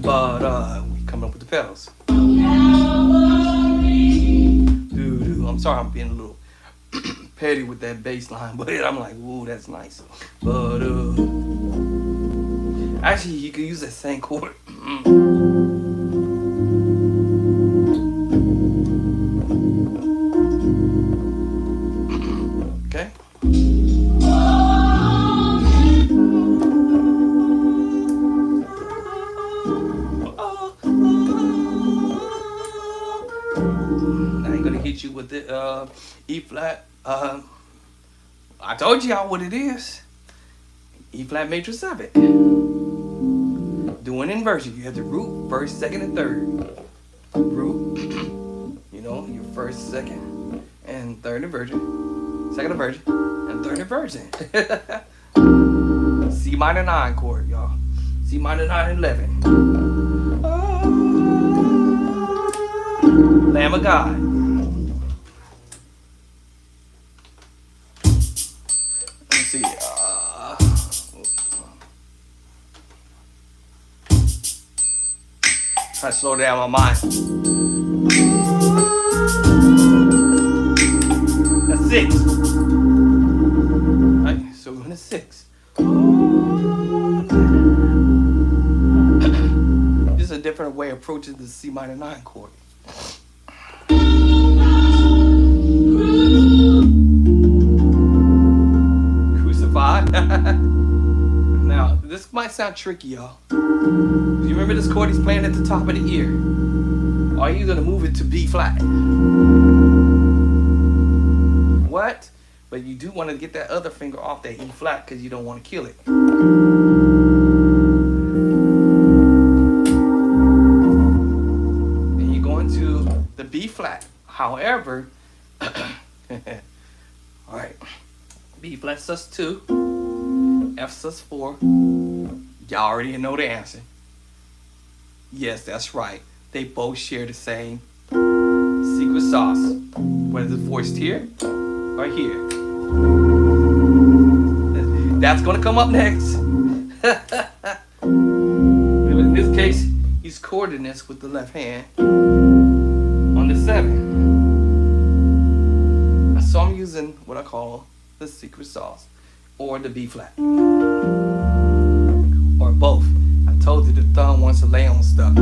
But we coming up with the pedals. I'm sorry, I'm being a little petty with that bass line, but I'm like, whoa, that's nice. But actually, you can use that same chord. Okay. Now I'm gonna hit you with the E flat. I told y'all what it is. E flat major 7. Doing inversion. You have the root, first, second, and third. Root, you know, your first, second, and third inversion. Second inversion, and third inversion. C minor 9 chord, y'all. C minor 9 and 11. Lamb of God. Let's see. Try to slow down my mind. approaching the C minor 9 chord. Crucified. Now, this might sound tricky, y'all. You remember this chord he's playing at the top of the ear? Are you gonna move it to B flat? What? But you do want to get that other finger off that E flat because you don't want to kill it. And you're going to the B flat. However, alright, B flat sus2, F sus4. Y'all already know the answer. Yes, that's right. They both share the same secret sauce. Whether it's voiced here or here. That's gonna come up next. In this case, he's chording this with the left hand on the 7. So I'm using what I call the secret sauce or the B flat. Or both. I told you the thumb wants to lay on stuff.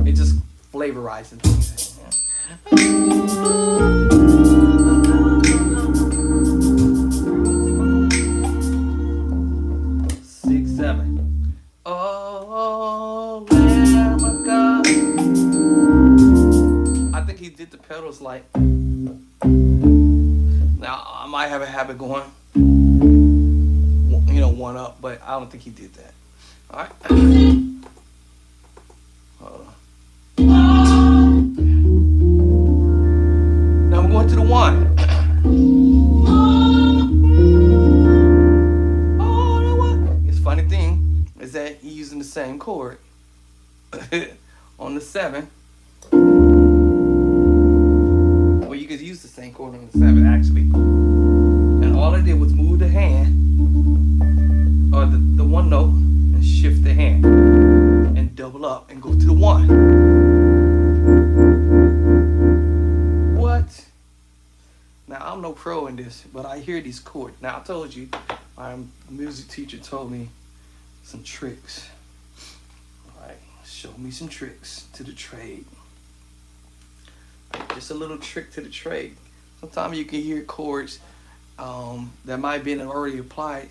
It just flavorizing things. 6, 7. Oh, Lamb of God. I think he did the pedals like. Now I might have a habit going, one up, but I don't think he did that. All right. Now we're going to the 1. Funny thing is that he's using the same chord on the 7. Well, you could use the same chord on the 7 actually. And all I did was move the hand, or the one note, and shift the hand, and double up and go to the 1. What? Now I'm no pro in this, but I hear these chords. Now I told you, my music teacher told me some tricks. Alright, show me some tricks to the trade. Just a little trick to the trade. Sometimes you can hear chords that might have been already applied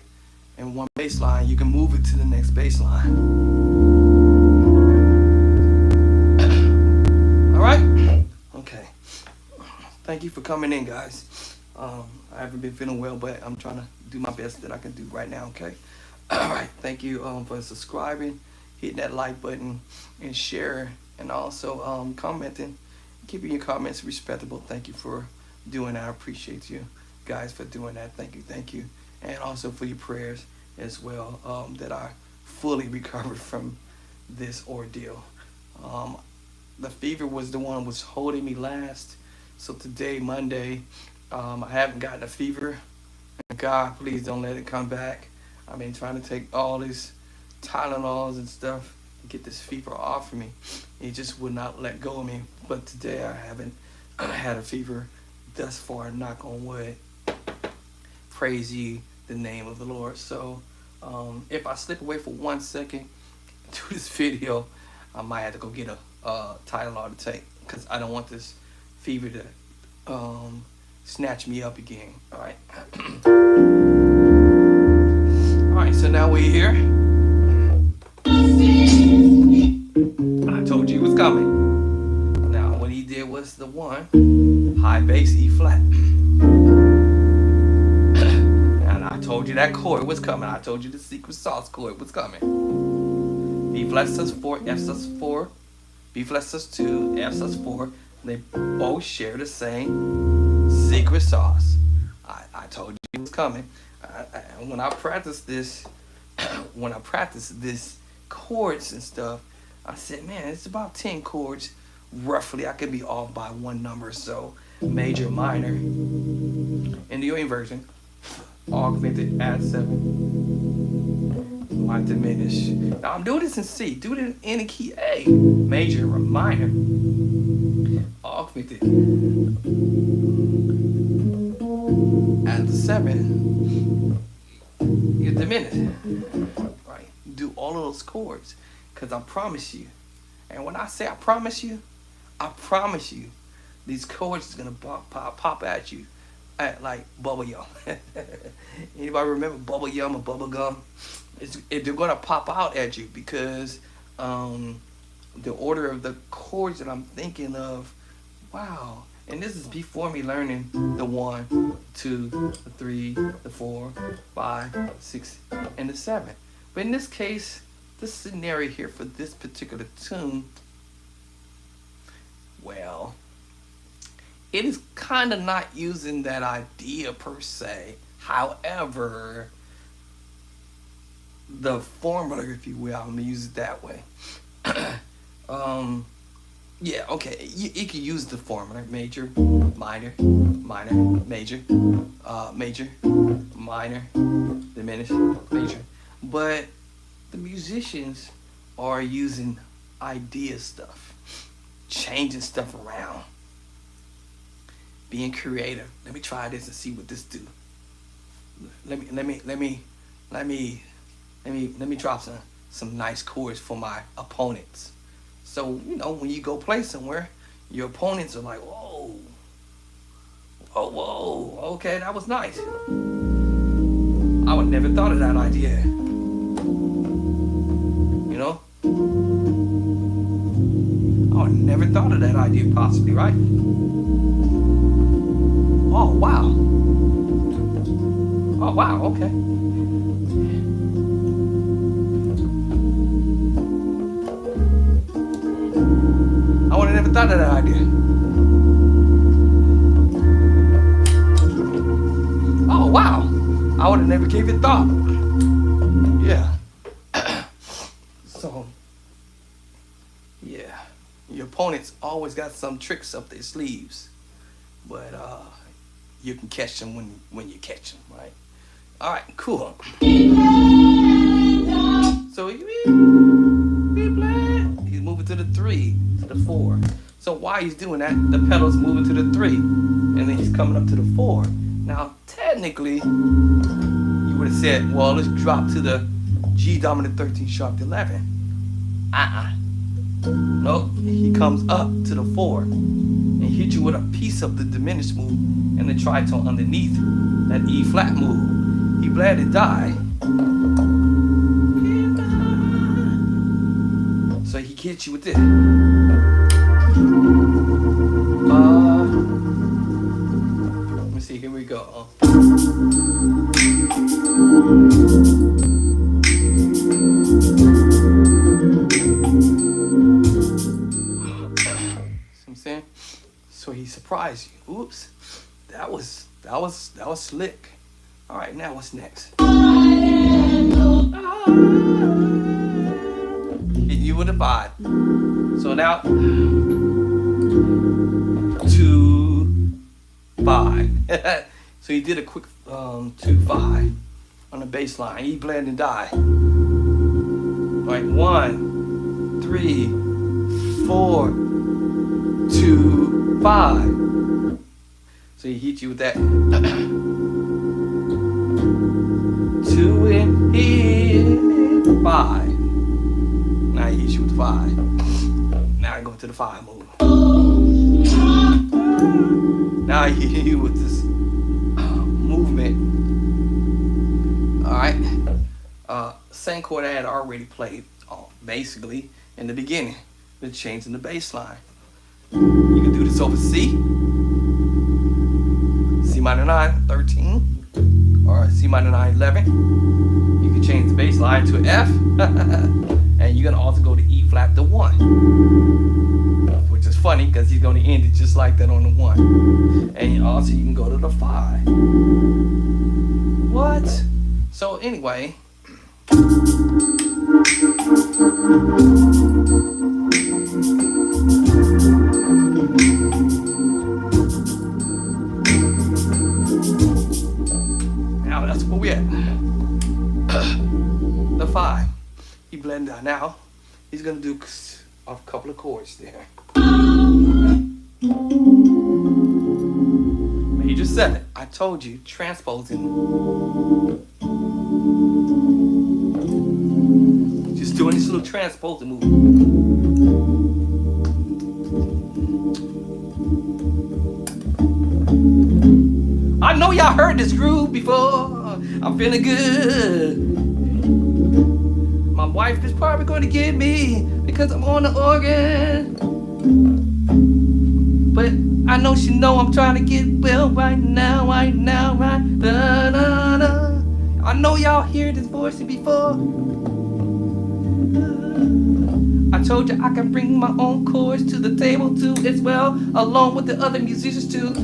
in one bass line. You can move it to the next bass line. Alright? Okay. Thank you for coming in, guys. I haven't been feeling well, but I'm trying to do my best that I can do right now, okay? All right, thank you for subscribing, hitting that like button, and share, and also commenting, keeping your comments respectable. Thank you for doing that. I appreciate you guys for doing that. Thank you. And also for your prayers as well, that I fully recovered from this ordeal. The fever was the one that was holding me last. So today, Monday, I haven't gotten a fever. God, please don't let it come back. I've been trying to take all these Tylenols and stuff to get this fever off of me. It just would not let go of me. But today I haven't had a fever thus far, knock on wood. Praise ye the name of the Lord. So if I slip away for 1 second to this video, I might have to go get a Tylenol to take, because I don't want this fever to snatch me up again. All right. All right, so now we're here. I told you it was coming. Now what he did was the 1, high bass, E flat. And I told you that chord was coming. I told you the secret sauce chord was coming. B flat sus4, F sus4, B flat sus2, F sus4. They both share the same secret sauce. I told you it was coming. When I practice this, chords and stuff, I said, man, it's about 10 chords roughly. I could be off by 1 number, so major, minor. In the inversion, augmented, add 7, might diminish. Now I'm doing this in C. Do it in any key A, major or minor. Augmented, add 7, you diminish. Right? Do all of those chords, because I promise you, And when I say I promise you, these chords is gonna pop at you at like bubble yum. Anybody remember bubble yum or bubble gum? They're gonna pop out at you because the order of the chords that I'm thinking of. Wow. And this is before me learning the 1, 2, the 3, the 4, 5, 6, and the 7. But in this case, this scenario here for this particular tune, well, it is kind of not using that idea per se. However, the formula, if you will, I'm gonna use it that way. Yeah, okay. You can use the formula: major, minor, minor, major, major, minor, diminished, major. But the musicians are using idea stuff, changing stuff around, being creative. Let me try this and see what this do. Let me drop some nice chords for my opponents. So, you know, when you go play somewhere, your opponents are like, whoa, oh, whoa, okay, that was nice. I would never thought of that idea. You know? I would never thought of that idea possibly, right? Oh, wow. Oh, wow, okay. I would have never thought of that idea. Oh, wow. I would have never gave it thought. Yeah. So, yeah. Your opponents always got some tricks up their sleeves. But you can catch them when you catch them, right? All right, cool. So, he's moving to the 3, to the 4. So while he's doing that, the pedal's moving to the 3, and then he's coming up to the 4. Now, technically, you would have said, well, let's drop to the G dominant 13 sharp 11. Nope, he comes up to the 4 and hit you with a piece of the diminished move and the tritone underneath that E flat move. He bled to die. So he hits you with this. Let me see, here we go. See what I'm saying? So he surprised you. Oops. That was slick. All right, now what's next? Hit you with a 5. So now 2, 5. So he did a quick 2, 5 on the bass line. He blend and die. All right, 1, 3, 4, 2, 5. So he hit you with that 2 and hit 5. Now he hits you with 5. Now I go to the 5 move. Now I hit you with this movement. Alright. Same chord I had already played, basically, in the beginning. But changing the bass line. You can do this over C. C minor 9, 13. Or C minor 9, 11. You can change the bass line to F. And you're going to also go to E flat to 1. Which is funny because he's going to end it just like that on the 1. And also you can go to the 5. What? So anyway. Now that's where we at. The 5. He blended out. Now he's gonna do a couple of chords there. Major 7. I told you, transposing. Just doing this little transposing move. I know y'all heard this groove before. I'm feeling good. My wife is probably going to get me because I'm on the organ. But I know she know I'm trying to get well right now, right now, right. Da, da, da. I know y'all hear this voice before. I told you I can bring my own chords to the table too, as well, along with the other musicians too.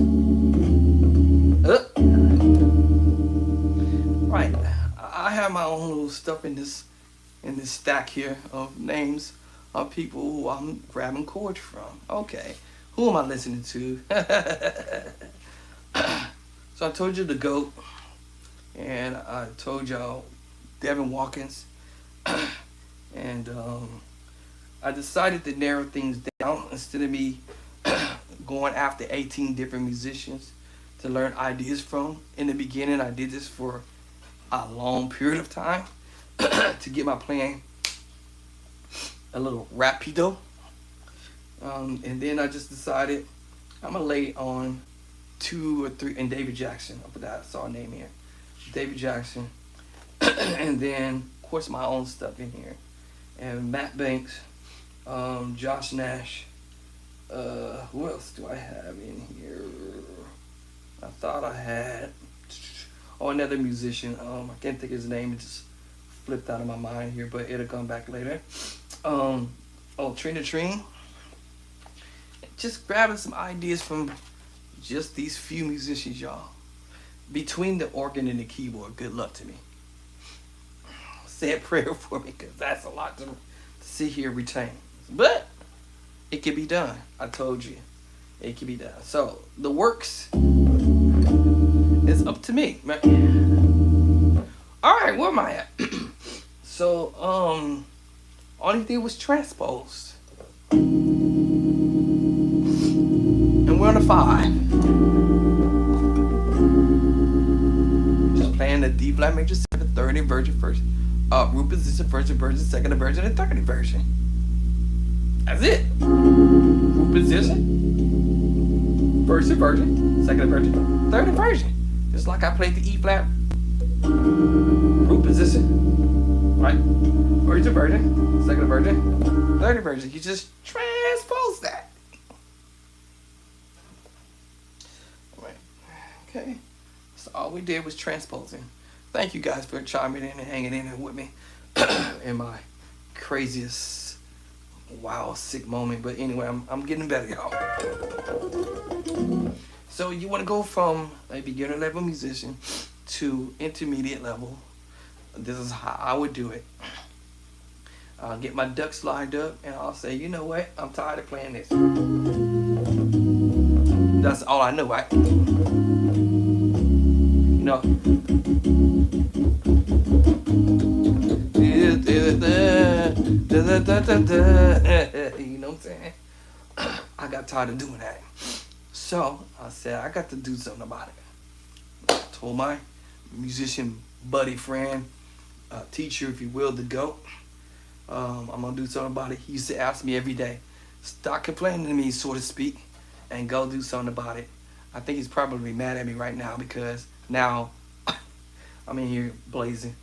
Right, I have my own little stuff in this stack here of names of people who I'm grabbing chords from. Okay, who am I listening to? So I told you the GOAT, and I told y'all Devin Watkins, and I decided to narrow things down instead of me going after 18 different musicians to learn ideas from. In the beginning, I did this for a long period of time to get my playing a little rapido. And then I just decided I'm gonna lay on 2 or 3, and David Jackson. I forgot, I saw a name here. David Jackson. And then, of course, my own stuff in here. And Matt Banks, Josh Nash. Who else do I have in here? I thought I had another musician. I can't think of his name. It just flipped out of my mind here, but it'll come back later. Trina Trine. Just grabbing some ideas from just these few musicians, y'all. Between the organ and the keyboard, good luck to me. Say a prayer for me, because that's a lot to sit here and retain. But it can be done. I told you. It can be done. So the works is up to me. Alright, where am I at? So, all he did was transpose. And we're on a 5. Just playing the D flat major 7, 3rd inversion first. Root position, first inversion, second inversion, and third inversion. That's it. Root position, first inversion, second inversion, third inversion. Just like I played the E flat. Root position, right? First inversion, second inversion, third inversion. You just transpose that. Right. Okay. So all we did was transposing. Thank you guys for chiming in and hanging in there with me in my craziest, wow, sick moment. But anyway, I'm getting better, y'all. So you want to go from a beginner level musician to intermediate level. This is how I would do it. I'll get my ducks lined up and I'll say, you know what? I'm tired of playing this. That's all I know, right? You know. You know what I'm saying? I got tired of doing that. So I said, I got to do something about it. I told my musician buddy, friend, teacher, if you will, the GOAT, I'm going to do something about it. He used to ask me every day, stop complaining to me, so to speak, and go do something about it. I think he's probably mad at me right now because now I'm in here blazing.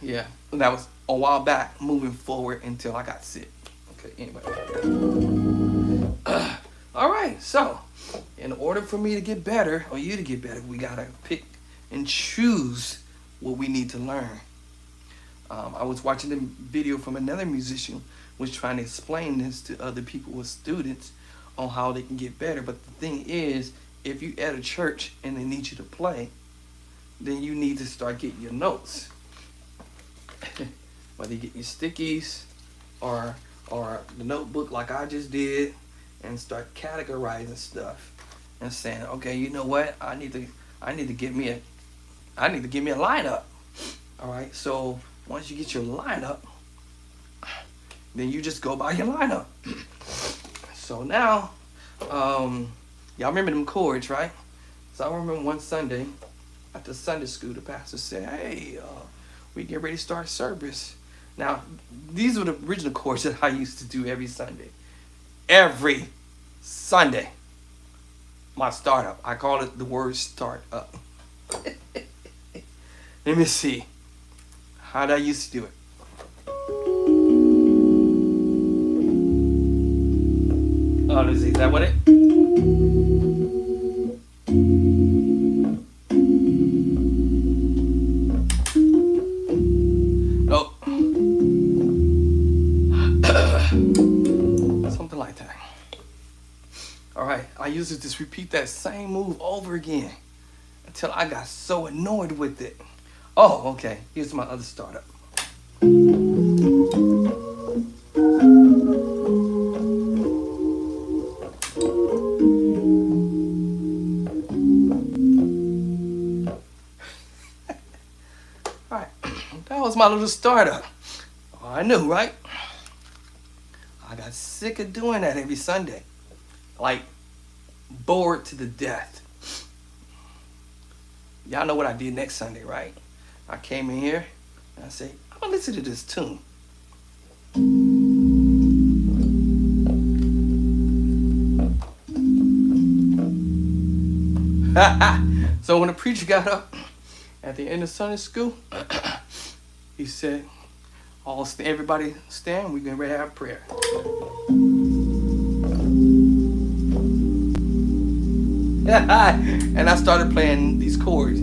Yeah, that was a while back, moving forward until I got sick. Okay, anyway. All right, so in order for me to get better, or you to get better, we gotta pick and choose what we need to learn. I was watching a video from another musician was trying to explain this to other people with students on how they can get better. But the thing is, if you at a church and they need you to play, then you need to start getting your notes. Whether you get your stickies or the notebook like I just did, and start categorizing stuff and saying, okay, you know what? I need to get me a lineup. All right. So once you get your lineup, then you just go by your lineup. So now, y'all remember them chords, right? So I remember one Sunday at the Sunday school, the pastor said, hey, we get ready to start service. Now, these were the original chords that I used to do every Sunday. Every Sunday. My startup. I call it the word start up. Let me see. How did I used to do it? Oh, let's see. Is that what it? Oh. Something like that. All right. I used to just repeat that same move over again until I got so annoyed with it. Oh, okay. Here's my other startup. Alright, that was my little startup. Oh, I knew, right? I got sick of doing that every Sunday. Like, bored to the death. Y'all know what I did next Sunday, right? I came in here and I said, I'm gonna listen to this tune. So when the preacher got up at the end of Sunday school, he said, everybody stand, we're going to have prayer. And I started playing these chords.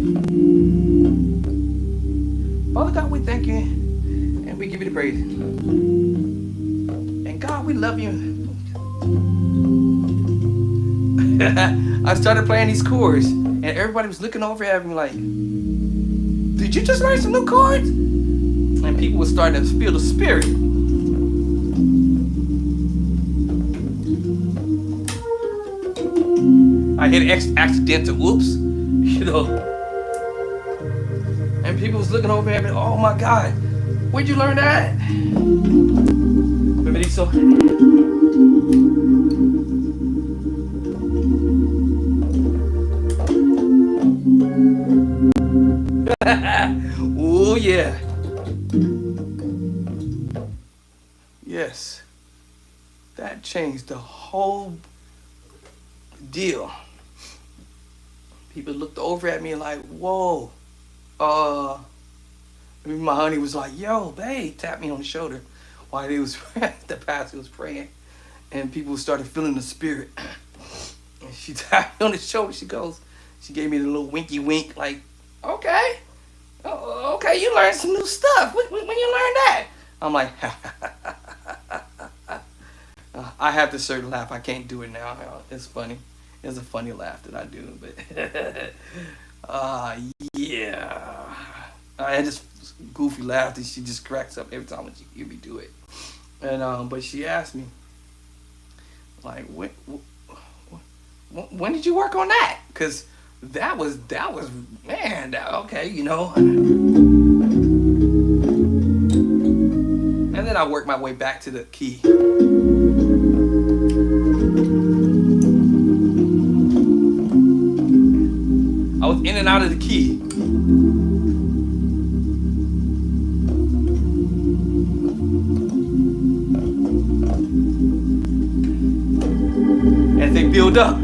Father God, we thank you and we give you the praise. And God, we love you. I started playing these chords and everybody was looking over at me like, did you just learn some new chords? And people were starting to feel the spirit. I hit accidental whoops, you know. And people was looking over at me, oh my God, where'd you learn that? Remember these songs? Oh yeah. Yes. That changed the whole deal. People looked over at me like, whoa. My honey was like, yo, babe, tapped me on the shoulder while he was the pastor was praying. And people started feeling the spirit. And she tapped me on the shoulder. She gave me the little winky wink, like, okay. Oh, okay, you learned some new stuff. When you learned that? I'm like, I have this certain laugh. I can't do it now. It's funny. It's a funny laugh that I do, but yeah. I had this goofy laugh that she just cracks up every time she hear me do it. And but she asked me, like, when did you work on that? Because that was man, okay, you know. And then I worked my way back to the key. I was in and out of the key. As they build up.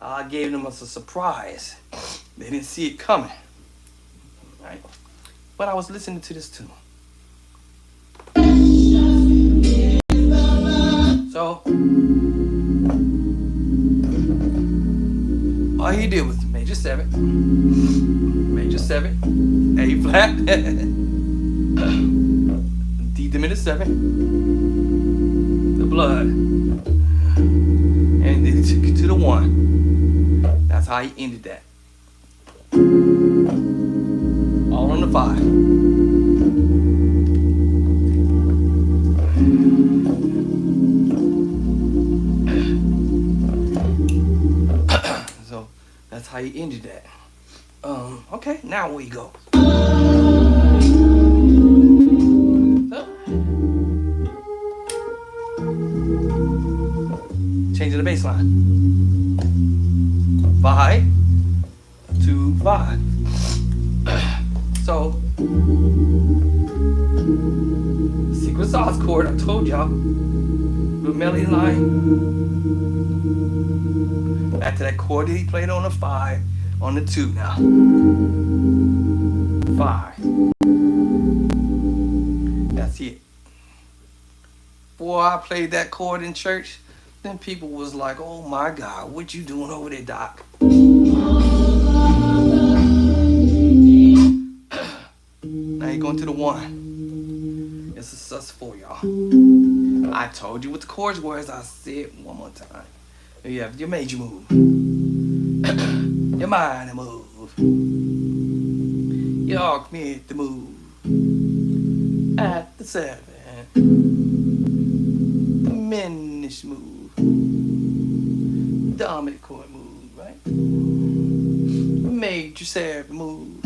I gave them a surprise. They didn't see it coming. Right? But I was listening to this tune. So all he did was major 7, A flat, D diminished 7, the blood, and then he took it to the 1. That's how he ended that. All on the 5. So that's how he ended that. Okay, now where you go? So, changing the bass line. 5 to 5. sauce chord, I told y'all. The melody line. Back to that chord that he played on the 5, on the 2 now. 5. That's it. Boy, I played that chord in church. Then people was like, oh my God, what you doing over there, Doc? Now you're going to the 1. It's a sus4, y'all. I told you what the chords were, as I said one more time. You have your major move, your minor move, your augmented move at the 7, diminished move, dominant chord move, right? Major 7 move.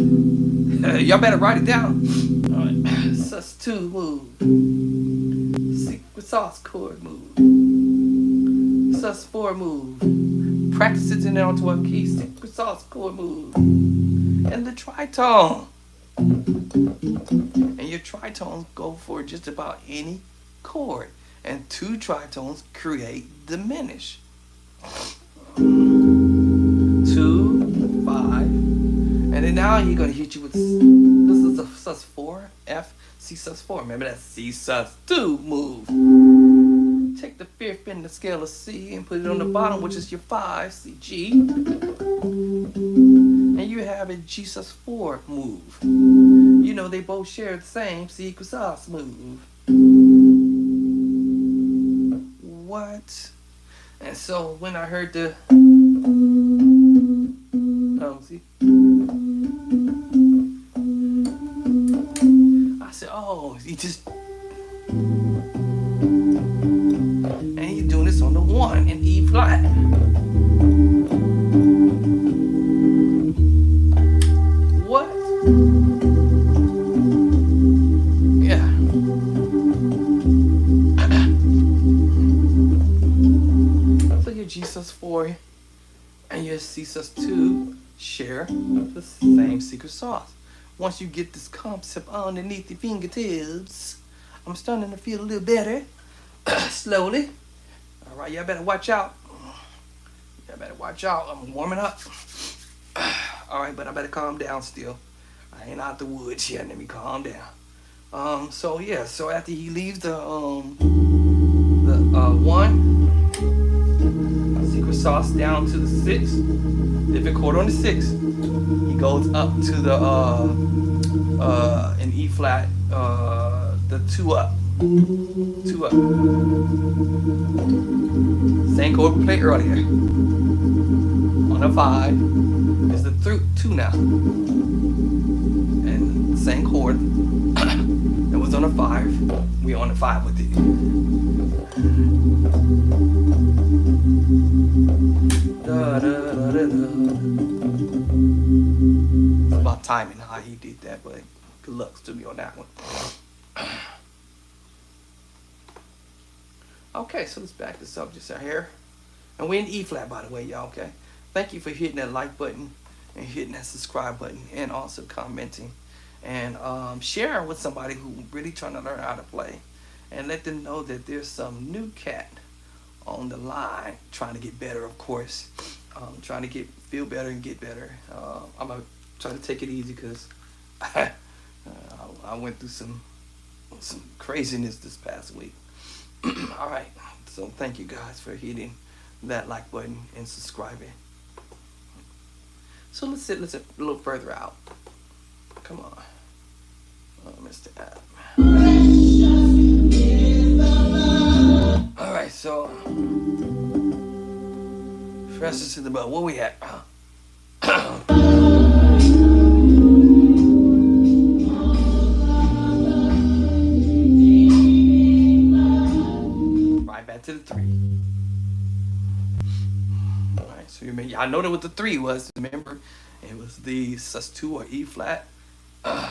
Y'all better write it down. All right. Sus2 move, secret sauce chord move, sus4 move. Practice it in there on 12 keys, secret sauce chord move, and the tritone. And your tritones go for just about any chord, and 2 tritones create diminish. 2, 5, and then now he's gonna hit you with this is a sus4, F, C sus4. Remember that C sus2 move. Take the 5th in the scale of C and put it on the bottom, which is your 5, C, G. And you have a G sus4 move. You know, they both share the same C equals sus move. What? And so when I heard the see, I said, oh, he just, and he's doing this on the 1 in E flat. What? Yeah. So your G sus4 and your C sus2 share the same secret sauce. Once you get this concept underneath your fingertips, I'm starting to feel a little better. Slowly. All right, y'all better watch out. Y'all better watch out. I'm warming up. All right, but I better calm down still. I ain't out the woods yet. Let me calm down. So yeah. So after he leaves the 1 secret sauce down to the 6, different chord on the 6, he goes up to the in E flat, the 2 up. 2 up. Same chord we played earlier. On a 5 is the 2 now. And the same chord that was on a 5, we on a 5 with it. Da, da, da, da, da. It's about timing how he did that, but good luck to me on that one. Okay, so let's back this up just here. And we're in E flat, by the way, y'all, okay? Thank you for hitting that like button and hitting that subscribe button and also commenting. And share with somebody who really trying to learn how to play. And let them know that there's some new cat on the line trying to get better, of course. Trying to feel better and get better. I'm going to try to take it easy because I went through some craziness this past week. All right, so thank you guys for hitting that like button and subscribing. So let's sit a little further out. Come on, Mr. App. All right, so press to the button. Where we at? To the 3. All right, so I know that what the 3 was. Remember, it was the sus2 or E flat, or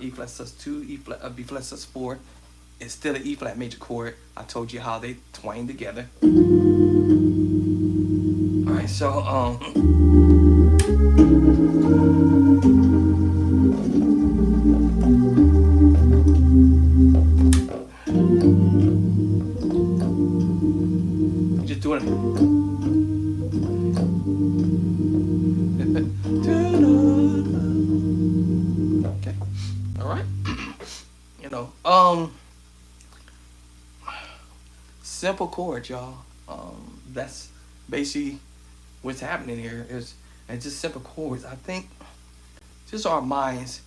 E flat sus2, E flat, B flat sus4. It's still an E flat major chord. I told you how they twine together. All right, so You're just doing it. Okay. All right. You know, simple chords, y'all. That's basically what's happening here. Is it's just simple chords. I think just our minds,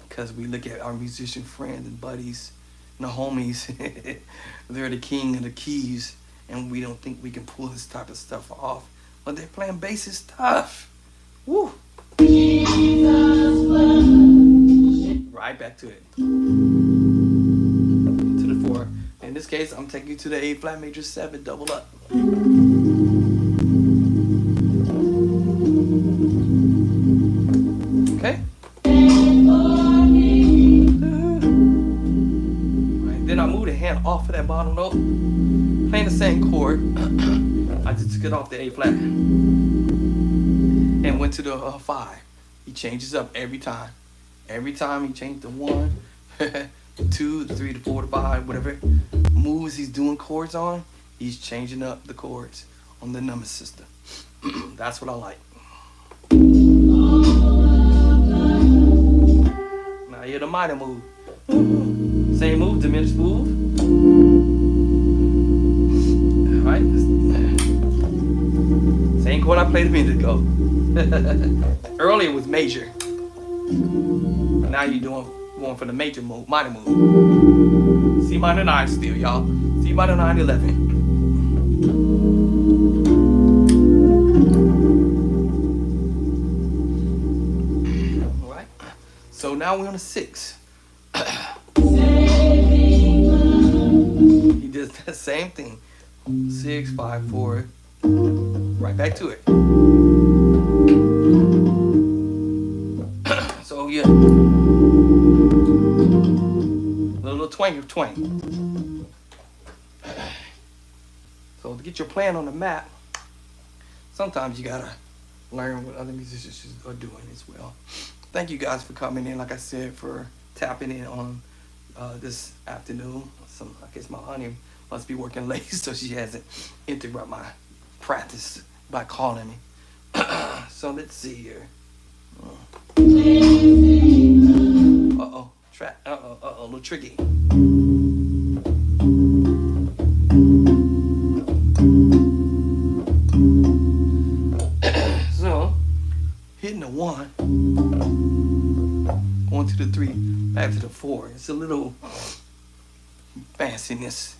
because we look at our musician friends and buddies and the homies, they're the king of the keys, and we don't think we can pull this type of stuff off. But they're playing basic stuff. Woo! Right back to it. To the 4. In this case, I'm taking you to the A flat major 7 double up. Okay? Right, then I move the hand off of that bottom note, playing the same chord. I just took it off the A flat and went to the 5. He changes up every time. Every time he changed the 1, 2, 3 to 4 to 5, whatever moves he's doing chords on, he's changing up the chords on the number system. That's what I like. Now hear the minor move. Same move, diminished move. Alright. Same chord I played a minute ago. Earlier was major. Now you're going for the major move, minor move. C minor 9 still, y'all. C minor 9, 11. All right. So now we're on a 6. He does the same thing. 6, 5, 4. Right back to it. So yeah. A little twang of twang. So to get your plan on the map, sometimes you gotta learn what other musicians are doing as well. Thank you guys for coming in, like I said, for tapping in on this afternoon. I guess my honey must be working late, so she hasn't interrupted my practice by calling me. So let's see here. Uh-oh, a little tricky. So, hitting the 1, going to the 3, back to the 4. It's a little fanciness.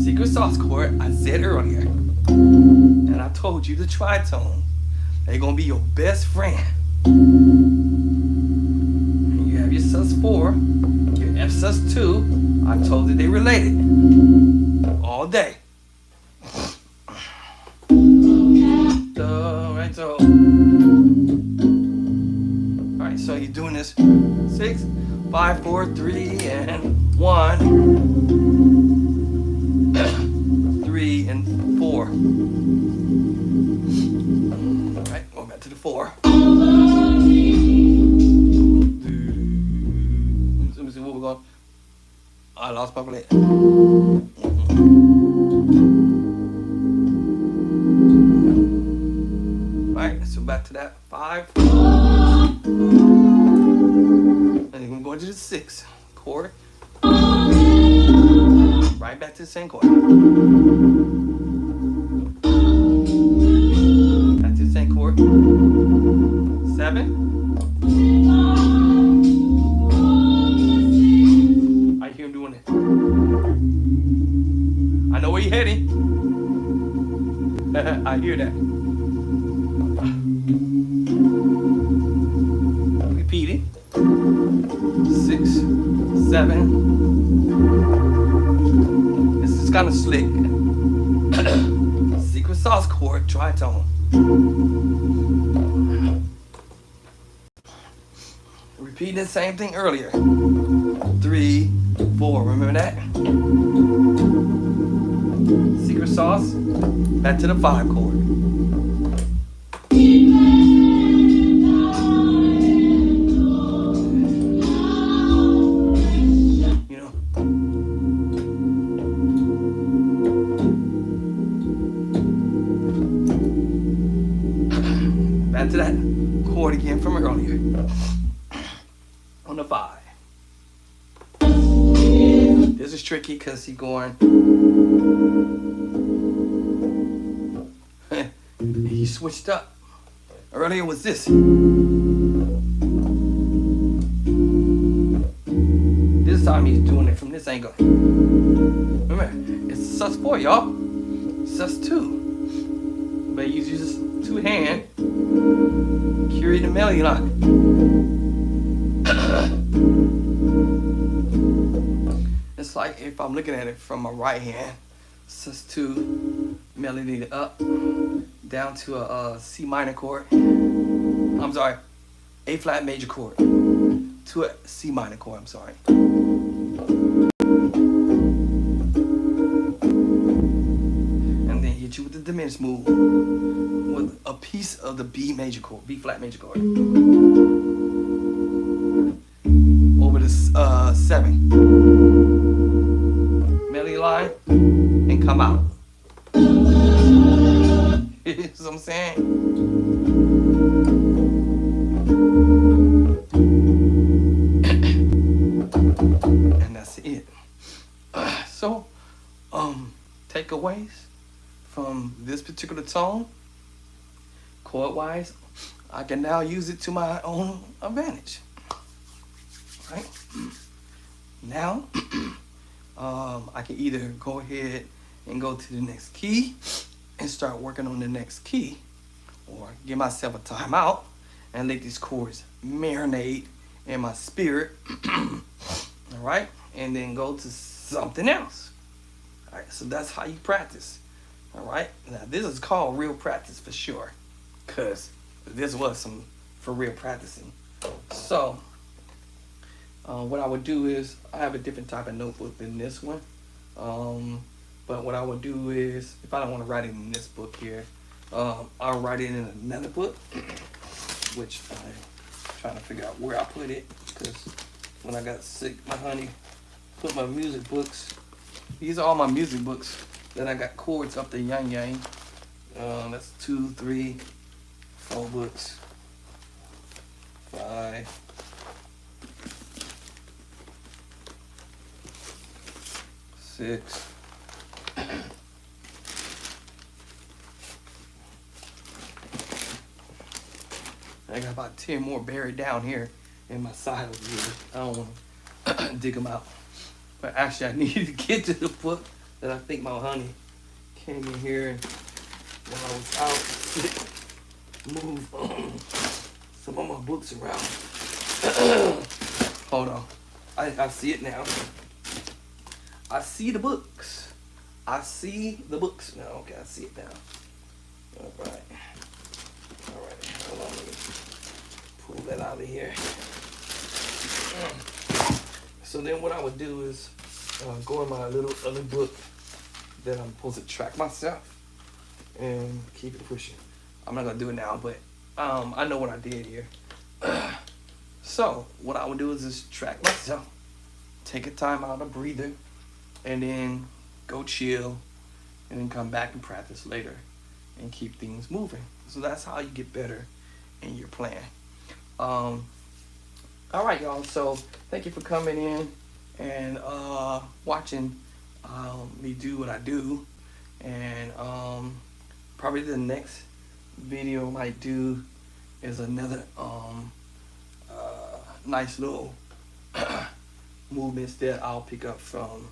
Secret sauce chord, I said earlier, and I told you the tritone. They're gonna be your best friend. You have your sus4, your F sus2. I told you they related all day. Alright, so you're doing this 6, 5, 4, 3, and 1, 3, and 4. Alright, go back to the 4. Let me see what we're going. I lost my plate. Alright, so back to that 5. And then we're going to the 6 chord. Right back to the same chord. Back to the same chord. 7. I hear him doing it. I know where you're heading. I hear that. Repeat it. 6, 7. This is kind of slick. Secret sauce chord, tritone. Repeating the same thing earlier. 3, 4. Remember that? Secret sauce. Back to the 5 chord. back to that chord again from earlier. On the 5. This is tricky because he's going. He switched up. Earlier was this. This time he's doing it from this angle. Remember, it's sus4, y'all. sus2. But you use 2 hands. Carry the melody line. It's like if I'm looking at it from my right hand, sus2, melody up, down to a C minor chord. I'm sorry, A flat major chord to a C minor chord. I'm sorry. And then hit you with the diminished move with a piece of the B major chord, B flat major chord. Over the 7. Melody line and come out. You know what I'm saying? And that's it. So, takeaways from this particular tone, chord wise, I can now use it to my own advantage. Right? Now, I can either go ahead and go to the next key and start working on the next key, or give myself a timeout and let these chords marinate in my spirit. All right, and then go to something else. All right, so that's how you practice. All right, now this is called real practice for sure, because this was some for real practicing. So what I would do is, I have a different type of notebook than this one. But what I would do is, if I don't want to write it in this book here, I'll write it in another book, which I'm trying to figure out where I put it, because when I got sick, my honey put my music books. These are all my music books that I got chords up the yang yang. That's 2, 3, 4 books, 5. 6. I got about 10 more buried down here in my side over here. I don't want to dig them out. But actually, I needed to get to the book that I think my honey came in here while I was out. Move some of my books around. Hold on. I see it now. I see the books. I see the books now. Okay, I see it now. All right. Hold on. Let me pull that out of here. So then what I would do is go in my little other book that I'm supposed to track myself and keep it pushing. I'm not gonna do it now, but I know what I did here. So what I would do is just track myself, take a time out, a breather, and then go chill, and then come back and practice later and keep things moving. So that's how you get better in your plan. All right, y'all. So thank you for coming in and watching me do what I do. And probably the next video I might do is another nice little movements that I'll pick up from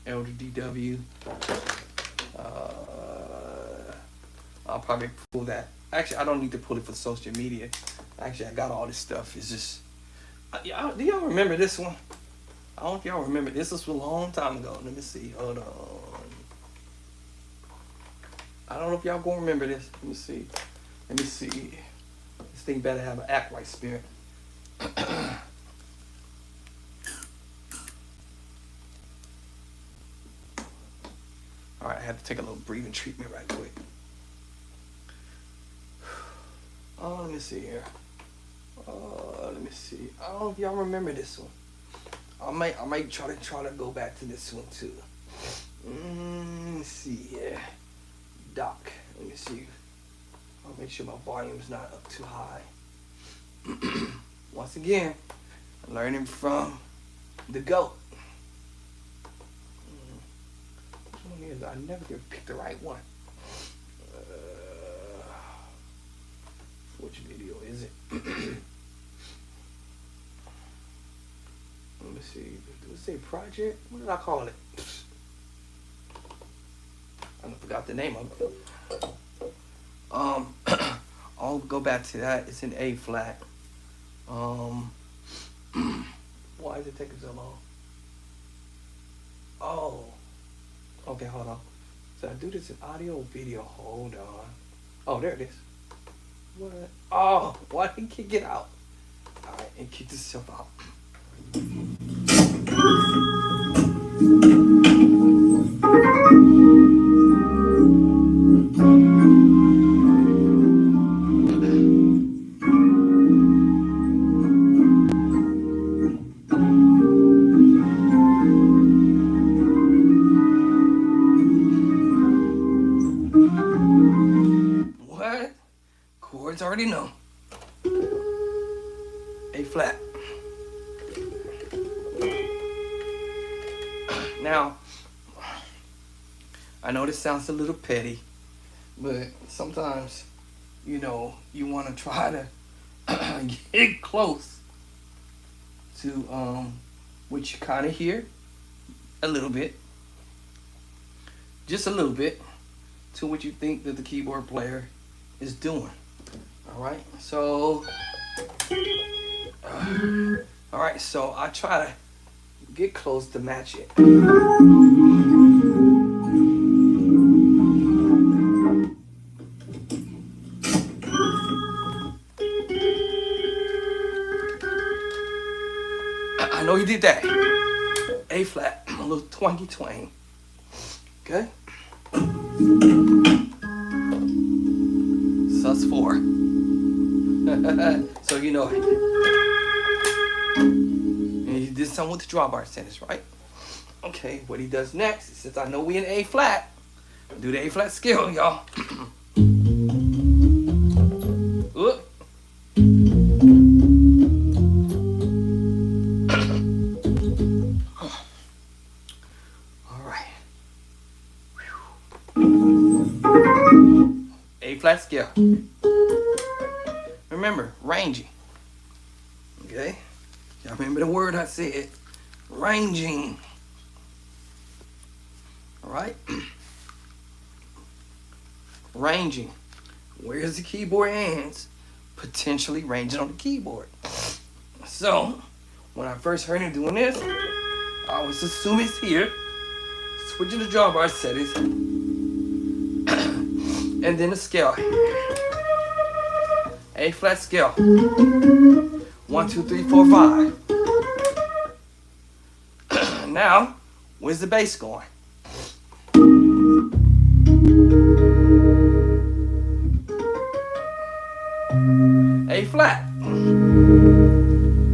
Elder DW. I'll probably pull that. Actually, I don't need to pull it for social media. Actually, I got all this stuff. It's just, do y'all remember this one? I don't know if y'all remember. This was a long time ago. Let me see. Hold on. I don't know if y'all gonna remember this. Let me see. This thing better have an act right spirit. All right, I had to take a little breathing treatment right quick. Oh, let me see here. Let me see. I don't know if y'all remember this one. I might try to go back to this one too. Let me see here. Doc. Let me see. I'll make sure my volume's not up too high. Once again, learning from the GOAT. Which one is it? I never can pick the right one. Which video is it? Let me see. Do it say project? What did I call it? I forgot the name of it. I'll go back to that. It's in A flat. Why is it taking so long? Oh. Okay, hold on. So I do this in audio or video? Hold on. Oh, there it is. What? Oh, why didn't it kick it out? Alright, and kick this stuff out. What? Chords already know. A flat. Now, I know this sounds a little petty, but sometimes, you know, you want to try to get close to what you kind of hear a little bit, just a little bit, to what you think that the keyboard player is doing. All right, so I try to get close to match it. I know you did that. A flat, a little twangy twang. Okay. sus4. So you know, and he did something with the drawbar sentence, right? Okay, what he does next, since I know we in A flat, do the A flat scale, y'all. A flat scale. Remember, ranging. Okay? Y'all remember the word I said? Ranging. Alright? Ranging. Where's the keyboard hands? Potentially ranging on the keyboard. So, when I first heard him doing this, I always assume it's here. Switching the drawbar settings. And then the scale. A flat scale. 1, 2, 3, 4, 5. Now, where's the bass going? A flat.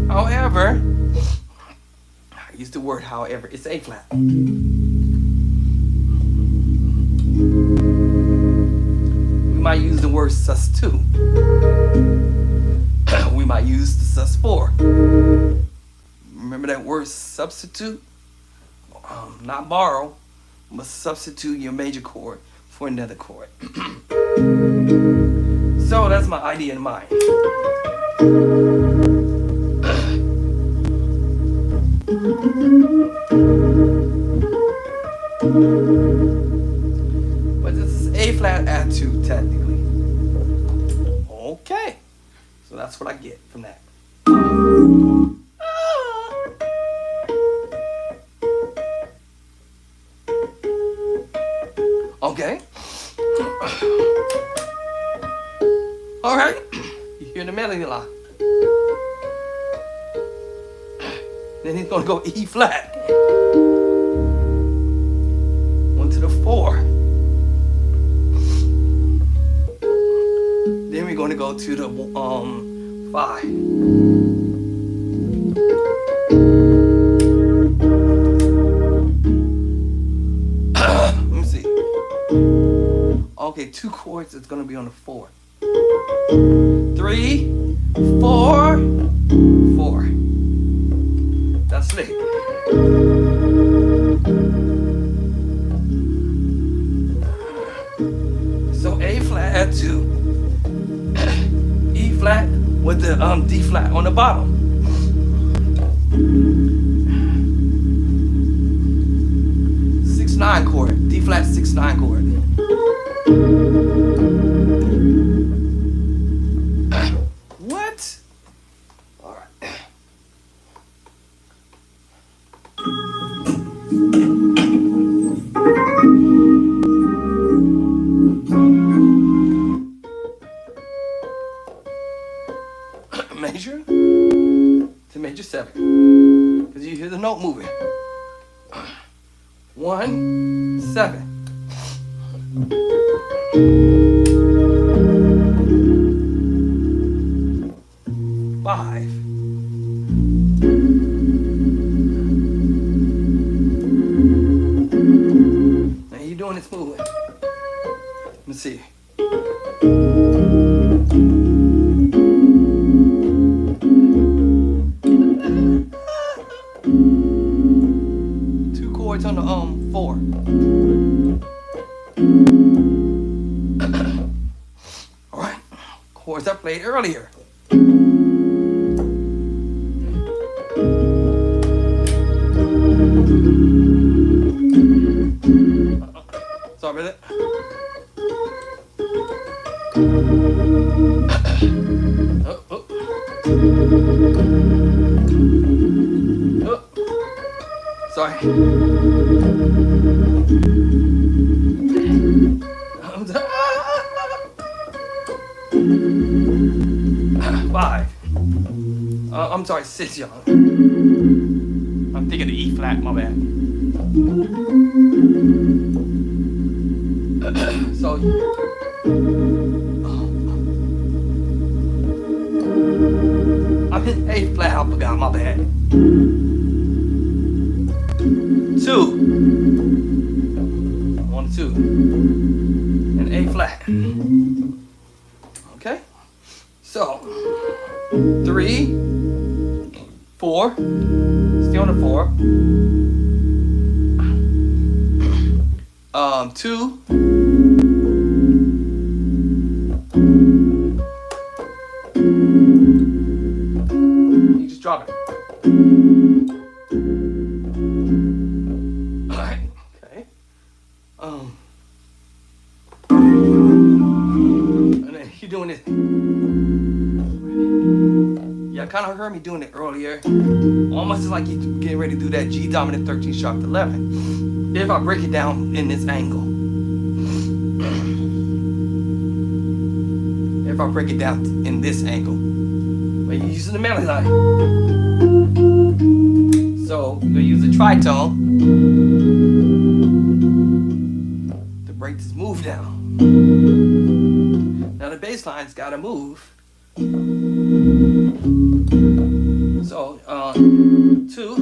However, I use the word however, it's A flat. We might use the word sus2. We might use the sus4. Remember that word substitute? Not borrow, but substitute your major chord for another chord. So that's my idea in mind. But this is A flat attitude technically. Okay, so that's what I get from that. Okay. All right. You hear the melody line. Then he's gonna go E flat. 1 to the 4. Then we're gonna go to the 5. Let me see. Okay, 2 chords. It's gonna be on the 4. 3, 4, 4. That's slick. So A flat to E flat with the D flat on the bottom. Six nine chord, D flat 6/9 chord. What? All right. Major to major 7, because you hear the note moving. 1, 7. Five. Now you doing this moving. Let me see. Two chords on the 4. All right, chords I played earlier. Sorry about that. Oh, oh. Oh. Sorry. Five. I'm sorry, 6, y'all. I'm thinking the E flat, my bad. So, I'm in A flat, I forgot, my bad. 2. 1, 2. And A flat. Okay? So, 3, 4, stay on the 4. 2. You just drop it. Alright, okay. And then you're doing this. Yeah, kind of heard me doing it earlier. Almost like you getting ready to do that G dominant 13 sharp 11. If I break it down in this angle. If I break it down in this angle. But you're using the melody line. So you're gonna use the tritone to break this move down. Now the bass line's gotta move. So 2.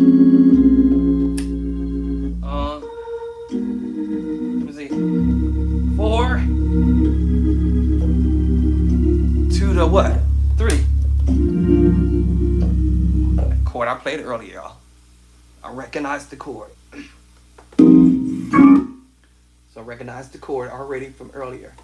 Let me see. 4. 2 to what? 3. That chord I played earlier, y'all. I recognize the chord. So I recognize the chord already from earlier.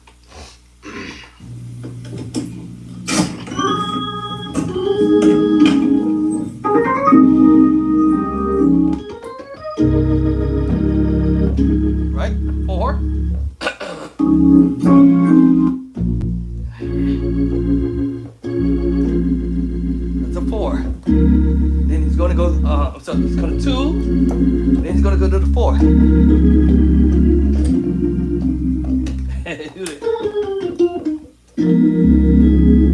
Right? 4. That's a 4. Then he's gonna go, so he's gonna 2. Then he's gonna go to the 4. Do this.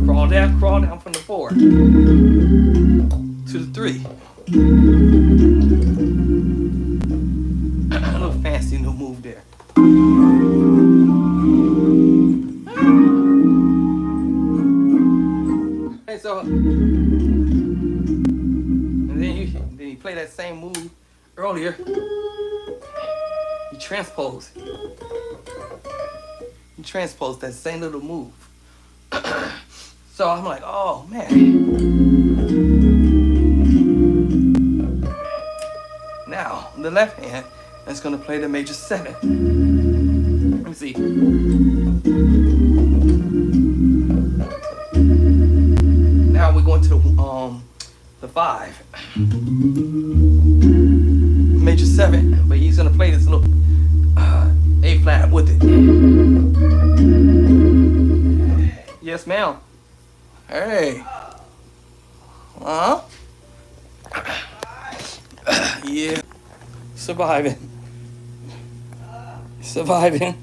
Crawl down from the 4 to the 3. A little fancy new move there. Hey, so, and then you play that same move earlier. You transpose. You transpose that same little move. So I'm like, oh man. Now the left hand is gonna play the major 7. Let me see. Now we're going to the 5. Major 7, but he's gonna play this little A flat with it. Yes, ma'am. Hey. Huh? Yeah. Surviving. Surviving.